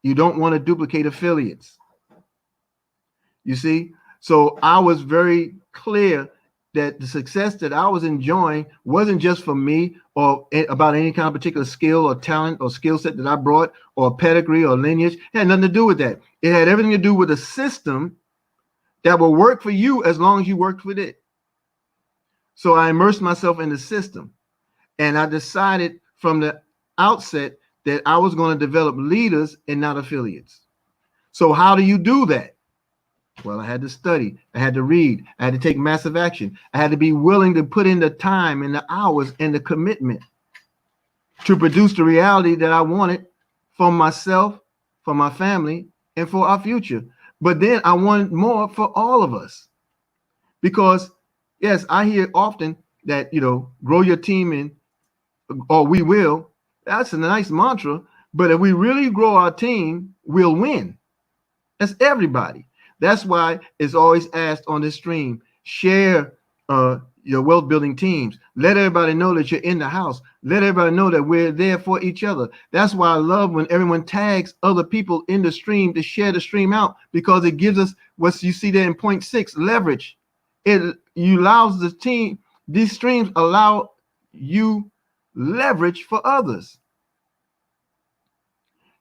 You don't want to duplicate affiliates. You see? So I was very clear that the success that I was enjoying wasn't just for me or about any kind of particular skill or talent or skill set that I brought or pedigree or lineage. It had nothing to do with that. It had everything to do with a system that will work for you as long as you worked with it. So I immersed myself in the system, and I decided from the outset that I was going to develop leaders and not affiliates. So how do you do that? Well, I had to study. I had to read. I had to take massive action. I had to be willing to put in the time and the hours and the commitment to produce the reality that I wanted for myself, for my family, and for our future. But then I wanted more for all of us. Because, yes, I hear often that, you know, grow your team in, or we will. That's a nice mantra. But if we really grow our team, we'll win. That's everybody. That's why it's always asked on this stream, share your wealth building teams. Let everybody know that you're in the house. Let everybody know that we're there for each other. That's why I love when everyone tags other people in the stream to share the stream out, because it gives us what you see there in point 6, leverage. It allows the team, these streams allow you leverage for others.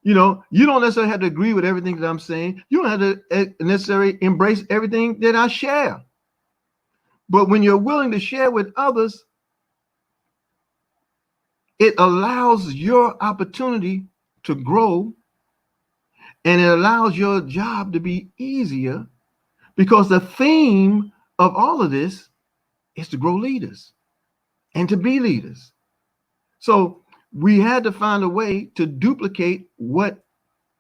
You know, you don't necessarily have to agree with everything that I'm saying. You don't have to necessarily embrace everything that I share. But when you're willing to share with others, it allows your opportunity to grow, and it allows your job to be easier, because the theme of all of this is to grow leaders and to be leaders. So we had to find a way to duplicate what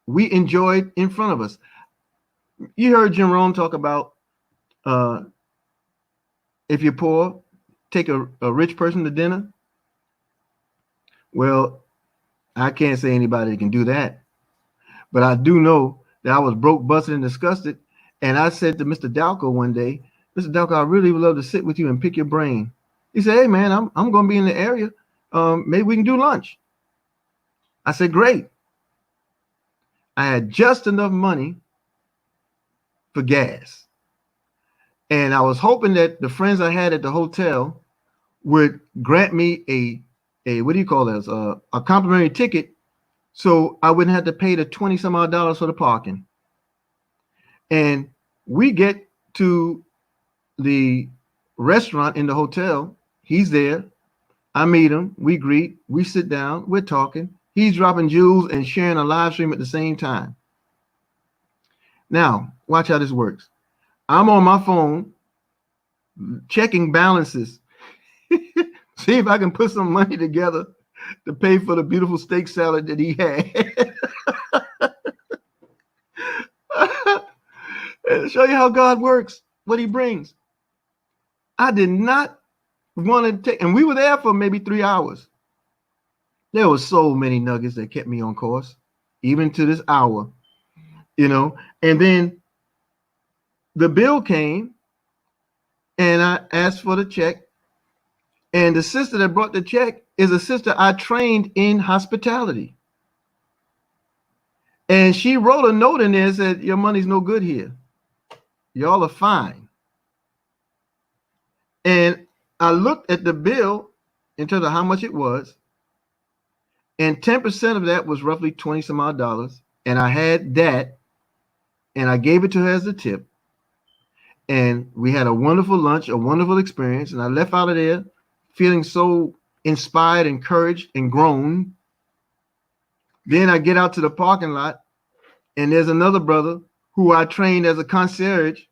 we enjoyed in front of us. You heard Jim Rohn talk about if you're poor, take a rich person to dinner. Well, I can't say anybody can do that. But I do know that I was broke, busted, and disgusted. And I said to Mr. Dalco one day, "Mr. Dalco, I really would love to sit with you and pick your brain." He said, "Hey, man, I'm going to be in the area. Maybe we can do lunch." I said, "Great." I had just enough money for gas. And I was hoping that the friends I had at the hotel would grant me a what do you call this? A complimentary ticket, so I wouldn't have to pay the $20 some odd for the parking. And we get to the restaurant in the hotel. He's there. I meet him. We greet. We sit down. We're talking. He's dropping jewels and sharing a live stream at the same time. Now, watch how this works. I'm on my phone checking balances. See if I can put some money together to pay for the beautiful steak salad that he had. Show you how God works, what he brings. I did not want to take, and we were there for maybe 3 hours. There were so many nuggets that kept me on course, even to this hour, you know. And then the bill came, and I asked for the check. And the sister that brought the check is a sister I trained in hospitality. And she wrote a note in there that said, your money's no good here. Y'all are fine. And I looked at the bill in terms of how much it was. And 10% of that was roughly $20 some odd. And I had that. And I gave it to her as a tip. And we had a wonderful lunch, a wonderful experience. And I left out of there feeling so inspired, encouraged, and grown. Then I get out to the parking lot, and there's another brother who I trained as a concierge,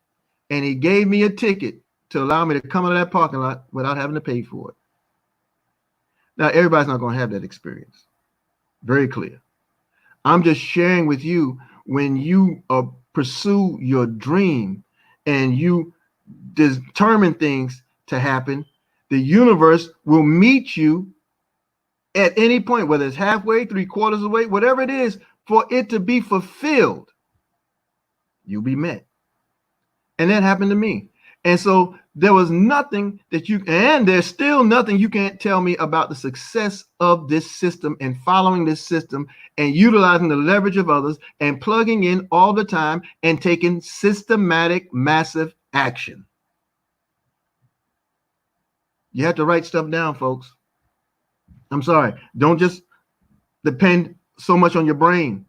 and he gave me a ticket to allow me to come out of that parking lot without having to pay for it. Now, everybody's not going to have that experience. Very clear. I'm just sharing with you, when you pursue your dream and you determine things to happen, the universe will meet you at any point, whether it's halfway, 3/4 of the way, whatever it is, for it to be fulfilled. You'll be met. And that happened to me. And so there was nothing that and there's still nothing you can't tell me about the success of this system and following this system and utilizing the leverage of others and plugging in all the time and taking systematic, massive action. You have to write stuff down, folks. I'm sorry. Don't just depend so much on your brain.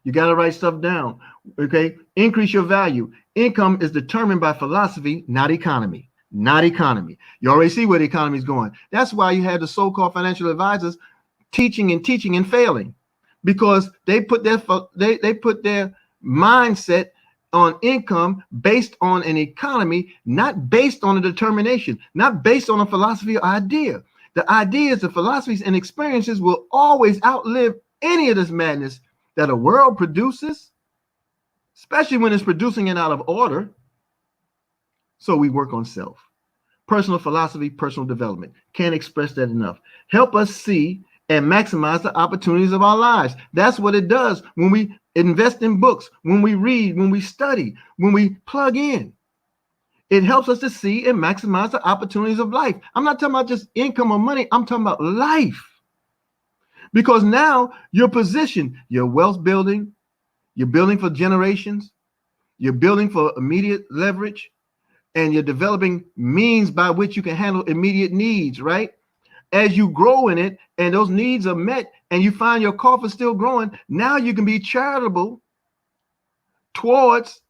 You got to write stuff down. Okay. Increase your value. Income is determined by philosophy, not economy. Not economy. You already see where the economy is going. That's why you have the so-called financial advisors teaching and failing, because they put their mindset on income based on an economy, not based on a determination, not based on a philosophy or idea. The ideas, the philosophies, and experiences will always outlive any of this madness that a world produces, especially when it's producing it out of order. So we work on self. Personal philosophy, personal development. Can't express that enough. Help us see and maximize the opportunities of our lives. That's what it does when we invest in books, when we read, when we study, when we plug in. It helps us to see and maximize the opportunities of life. I'm not talking about just income or money. I'm talking about life. Because now you're positioned, you're wealth building, you're building for generations, you're building for immediate leverage, and you're developing means by which you can handle immediate needs, right? As you grow in it and those needs are met and you find your coffers still growing, now you can be charitable towards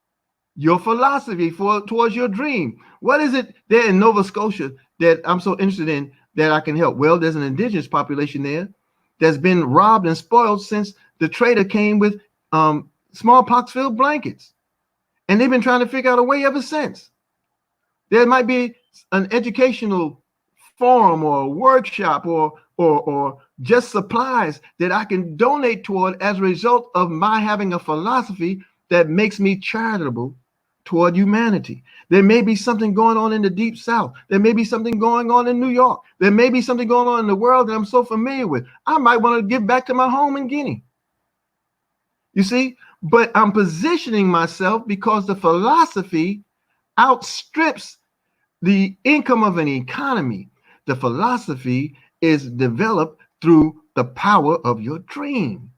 your philosophy, towards your dream. What is it there in Nova Scotia that I'm so interested in that I can help? Well, there's an indigenous population there that's been robbed and spoiled since the trader came with smallpox-filled blankets. And they've been trying to figure out a way ever since. There might be an educational forum or a workshop or just supplies that I can donate toward as a result of my having a philosophy that makes me charitable toward humanity. There may be something going on in the Deep South. There may be something going on in New York. There may be something going on in the world that I'm so familiar with. I might want to give back to my home in Guinea. You see, but I'm positioning myself because the philosophy outstrips the income of an economy. The philosophy is developed through the power of your dream.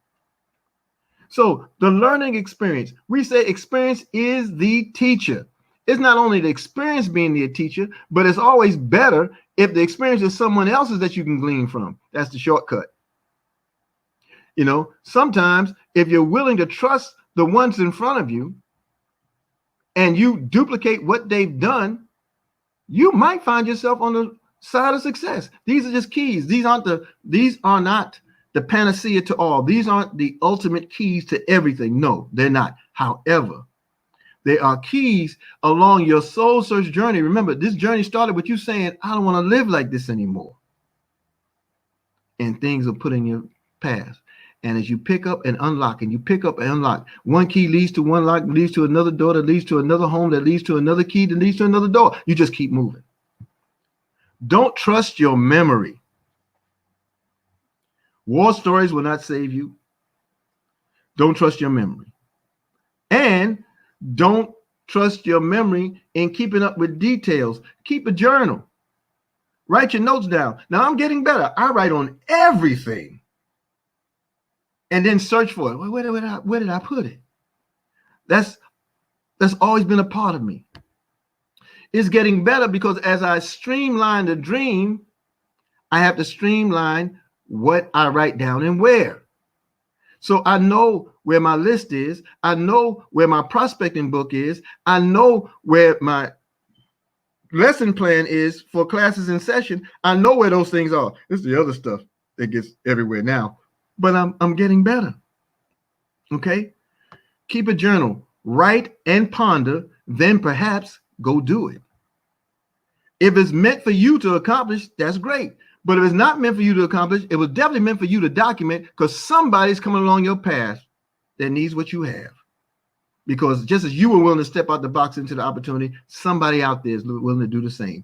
So the learning experience, we say experience is the teacher. It's not only the experience being the teacher, but it's always better if the experience is someone else's that you can glean from. That's the shortcut. You know, sometimes if you're willing to trust the ones in front of you and you duplicate what they've done, you might find yourself on the side of success. These are just keys. These are not the panacea to all. These aren't the ultimate keys to everything. No, they're not. However, they are keys along your soul search journey. Remember, this journey started with you saying, I don't want to live like this anymore. And things are put in your path. And as you pick up and unlock, and you pick up and unlock, one key leads to one lock, leads to another door, that leads to another home, that leads to another key, that leads to another door. You just keep moving. Don't trust your memory. War stories will not save you. Don't trust your memory. And don't trust your memory in keeping up with details. Keep a journal. Write your notes down. Now I'm getting better. I write on everything. And then search for it. Where did I put it? That's always been a part of me. It's getting better because as I streamline the dream, I have to streamline what I write down and where. So I know where my list is. I know where my prospecting book is. I know where my lesson plan is for classes in session. I know where those things are. This is the other stuff that gets everywhere now. But I'm getting better. Okay? Keep a journal. Write and ponder, then perhaps go do it. If it's meant for you to accomplish, that's great. But if it's not meant for you to accomplish, it was definitely meant for you to document, because somebody's coming along your path that needs what you have. Because just as you were willing to step out the box into the opportunity, somebody out there is willing to do the same.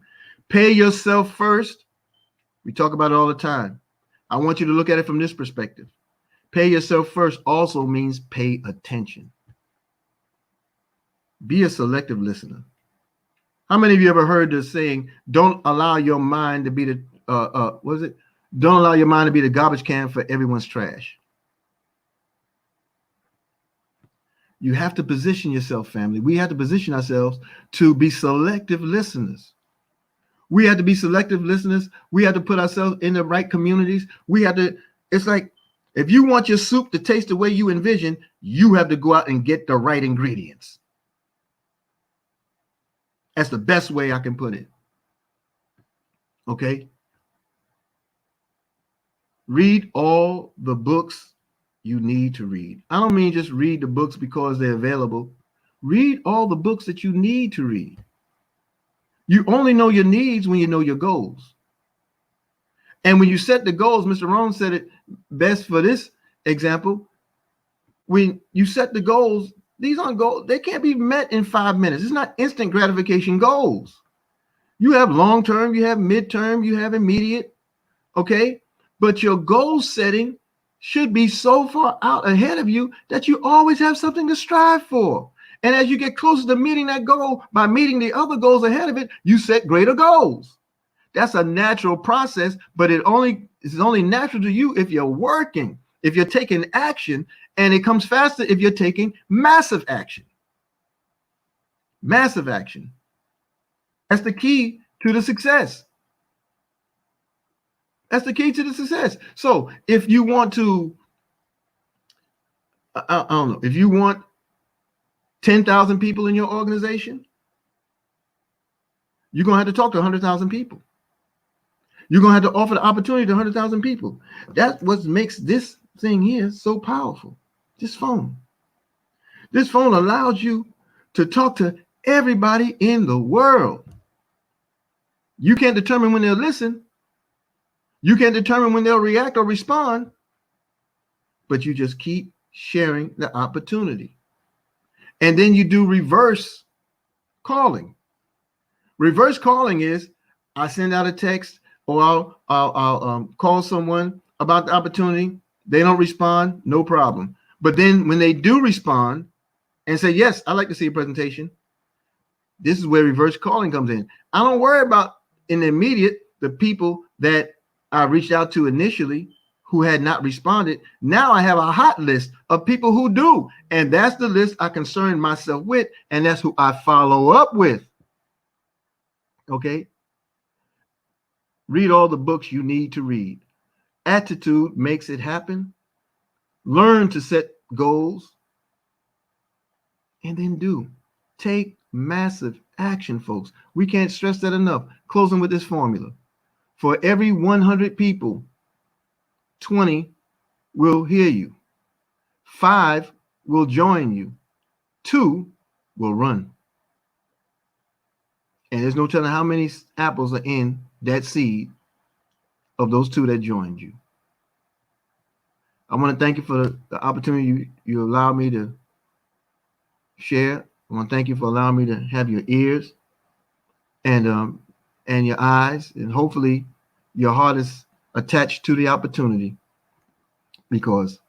Pay yourself first. We talk about it all the time. I want you to look at it from this perspective. Pay yourself first also means pay attention. Be a selective listener. How many of you ever heard the saying, don't allow your mind to be the, Don't allow your mind to be the garbage can for everyone's trash. You have to position yourself, family. We have to position ourselves to be selective listeners. We have to be selective listeners. We have to put ourselves in the right communities. We have to, it's like, if you want your soup to taste the way you envision, you have to go out and get the right ingredients. That's the best way I can put it. Okay? Read all the books you need to read. I don't mean just read the books because they're available. Read all the books that you need to read. You only know your needs when you know your goals. And when you set the goals, Mr. Rohn said it best for this example. When you set the goals, these aren't goals. They can't be met in 5 minutes. It's not instant gratification goals. You have long-term, you have midterm, you have immediate, okay? But your goal setting should be so far out ahead of you that you always have something to strive for. And as you get closer to meeting that goal, by meeting the other goals ahead of it, you set greater goals. That's a natural process, but it's only natural to you if you're working, if you're taking action, and it comes faster if you're taking massive action. Massive action. That's the key to the success. That's the key to the success. So if you want to, I don't know, if you want 10,000 people in your organization, you're going to have to talk to 100,000 people. You're going to have to offer the opportunity to 100,000 people. That's what makes this thing here so powerful. This phone. This phone allows you to talk to everybody in the world. You can't determine when they'll listen. You can't determine when they'll react or respond, but you just keep sharing the opportunity. And then you do reverse calling. Reverse calling is I send out a text or I'll call someone about the opportunity. They don't respond, no problem. But then when they do respond and say, yes, I'd like to see a presentation, this is where reverse calling comes in. I don't worry about in the immediate the people that I reached out to initially who had not responded. Now I have a hot list of people who do. And that's the list I concern myself with. And that's who I follow up with. Okay. Read all the books you need to read. Attitude makes it happen. Learn to set goals. And then do. Take massive action, folks. We can't stress that enough. Closing with this formula. For every 100 people, 20 will hear you. 5 will join you. 2 will run. And there's no telling how many apples are in that seed of those 2 that joined you. I want to thank you for the opportunity you allowed me to share. I want to thank you for allowing me to have your ears and your eyes, and hopefully your heart is attached to the opportunity, because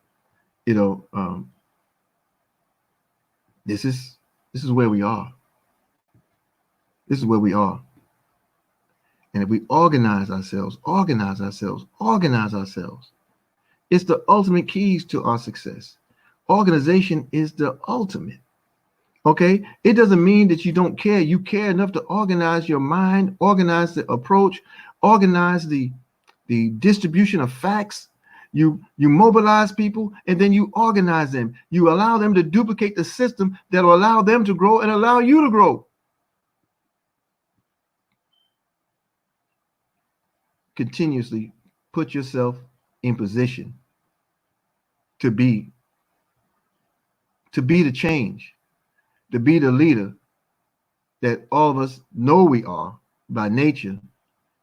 this is where we are. This is where we are. And if we organize ourselves, it's the ultimate keys to our success. Organization is the ultimate. Okay, it doesn't mean that you don't care. You care enough to organize your mind, organize the approach, organize the distribution of facts. You mobilize people, and then you organize them. You allow them to duplicate the system that will allow them to grow and allow you to grow. Continuously put yourself in position to be the change, to be the leader that all of us know we are by nature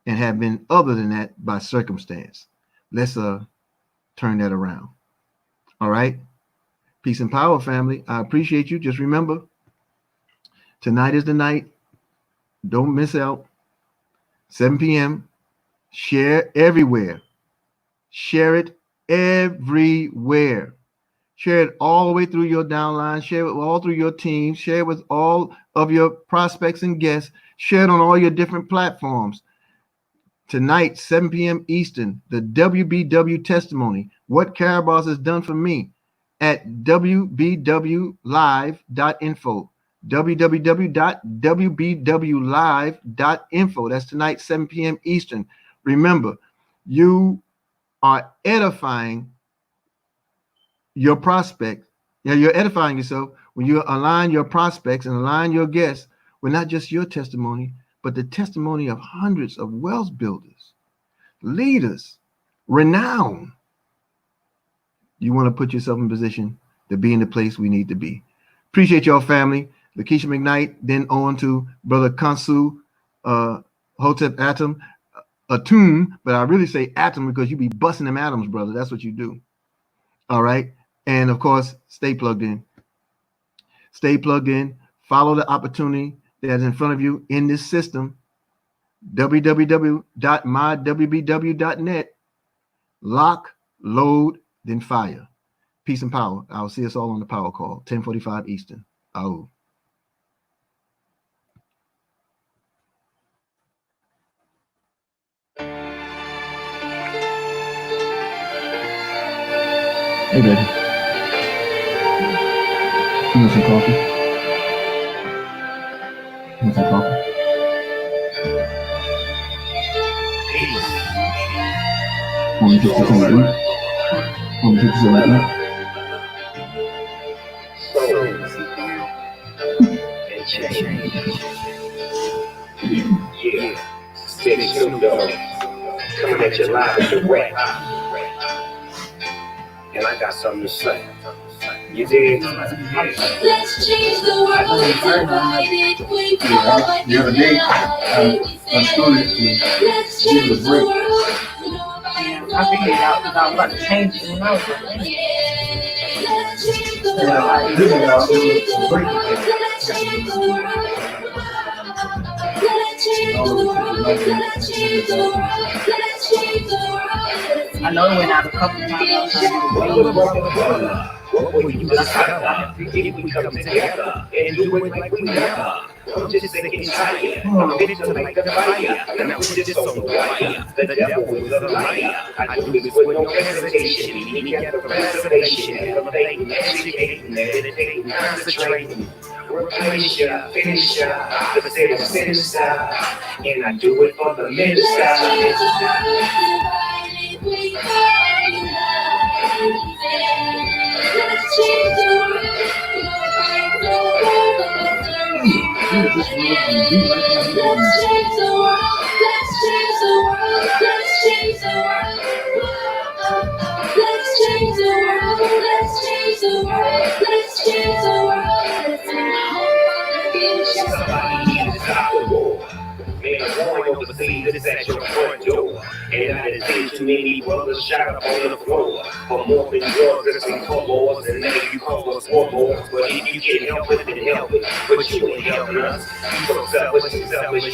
and have been other than that by circumstance. Let's turn that around. All right. Peace and power, family. I appreciate you. Just remember, tonight is the night. Don't miss out. 7 p.m. Share everywhere. Share it everywhere. Share it all the way through your downline. Share it all through your team. Share it with all of your prospects and guests. Share it on all your different platforms. Tonight, 7 p.m. Eastern, the WBW testimony, what Caraboss has done for me, at wbwlive.info. www.wbwlive.info. That's tonight, 7 p.m. Eastern. Remember, you are edifying your prospect. Yeah, you're edifying yourself when you align your prospects and align your guests with not just your testimony, but the testimony of hundreds of wealth builders, leaders, renown. You want to put yourself in position to be in the place we need to be. Appreciate y'all, family. Lakeisha McKnight, then on to Brother Kansu Hotep Atom. Atum, but I really say atom because you be busting them atoms, brother. That's what you do. All right. And of course, stay plugged in. Stay plugged in. Follow the opportunity that's in front of you in this system. www.mywbw.net. Lock, load, then fire. Peace and power. I'll see us all on the power call, 10:45 Eastern. Oh. Hey, baby. You want some coffee? You want some coffee? Want me to take some to eat? Want me to take some to eat? Yeah, steady Snoop Dogg coming at you live and direct. And I got something to say. You dig? Let's change the world. Divided, we provide The other day, I started to let's change the world. I figured it out because I was about to change it when I was like, Let's change the world. this is how it was breaking. Let's change the world. Let's change the world. Let's change the world. Let's change the world. I know it went out a couple times. What would you decide if we come together and do it like we never? I'm just sick and tired. I'm fit to light the fire, and I'm just on the wire. The devil is a liar. I do this with no hesitation. Meeting at the reservation, elevating, educating, meditating, concentrating. Replace ya, finish ya, opposite of sinister. And I do it for the minister. Let's change the world if we come united. Let's change the world. No fight, no war, no Let's change the world. Let's change the world. Let's change the world. Let's change the world. Let's change the world. Let's change the world. Let's bring hope for the future. Somebody needs to stop the war. Man, I'm going overseas, it's at your front door. And I done seen too many brothers shot up on the floor. For more than drugs and some wars, and now you call us warlords. But if you can help it, then help it. But you ain't helping us. You so selfish,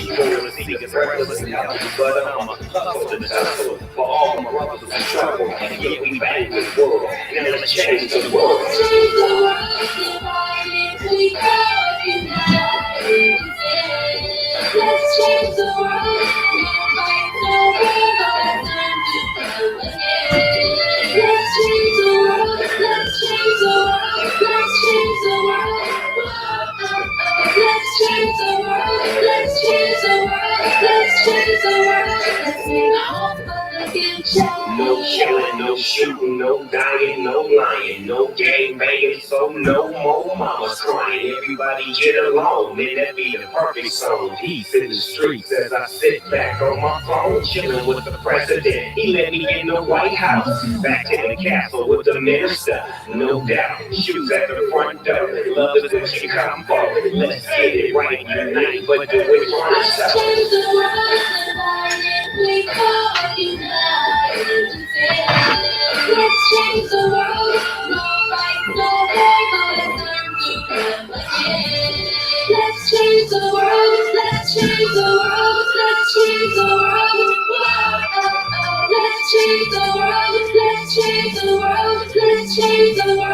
you wanna see us reckless and helpless. But I'm a hustle and tussle for all my brothers in trouble. And yet we bang this world. Now let's change the world. Let's change the world. If we come united. Let's change the world. No fight, no war, no return to again. Let's change the world. Let's change the world. Let's change the world. Let's change the world. Let's change the world. Let's change the world. Let's bring hope for the future. No killing, no shooting, no dying, no lying, no gang banging, so no more mamas crying. Everybody get along, man, that be the perfect song. Peace in the streets as I sit back on my phone, chilling with the president. He let me in the White House, back in the castle with the minister. No doubt, shoes at the front door. Love is what you come for. Let's get it right, unite, but do it for Let's ourselves. change the world. If we come united. Let's change the world. No fight, no war, no return to them again. Let's change the world. Let's change the world. Let's change the world. Let's change the world. Let's change the world. Let's change the world.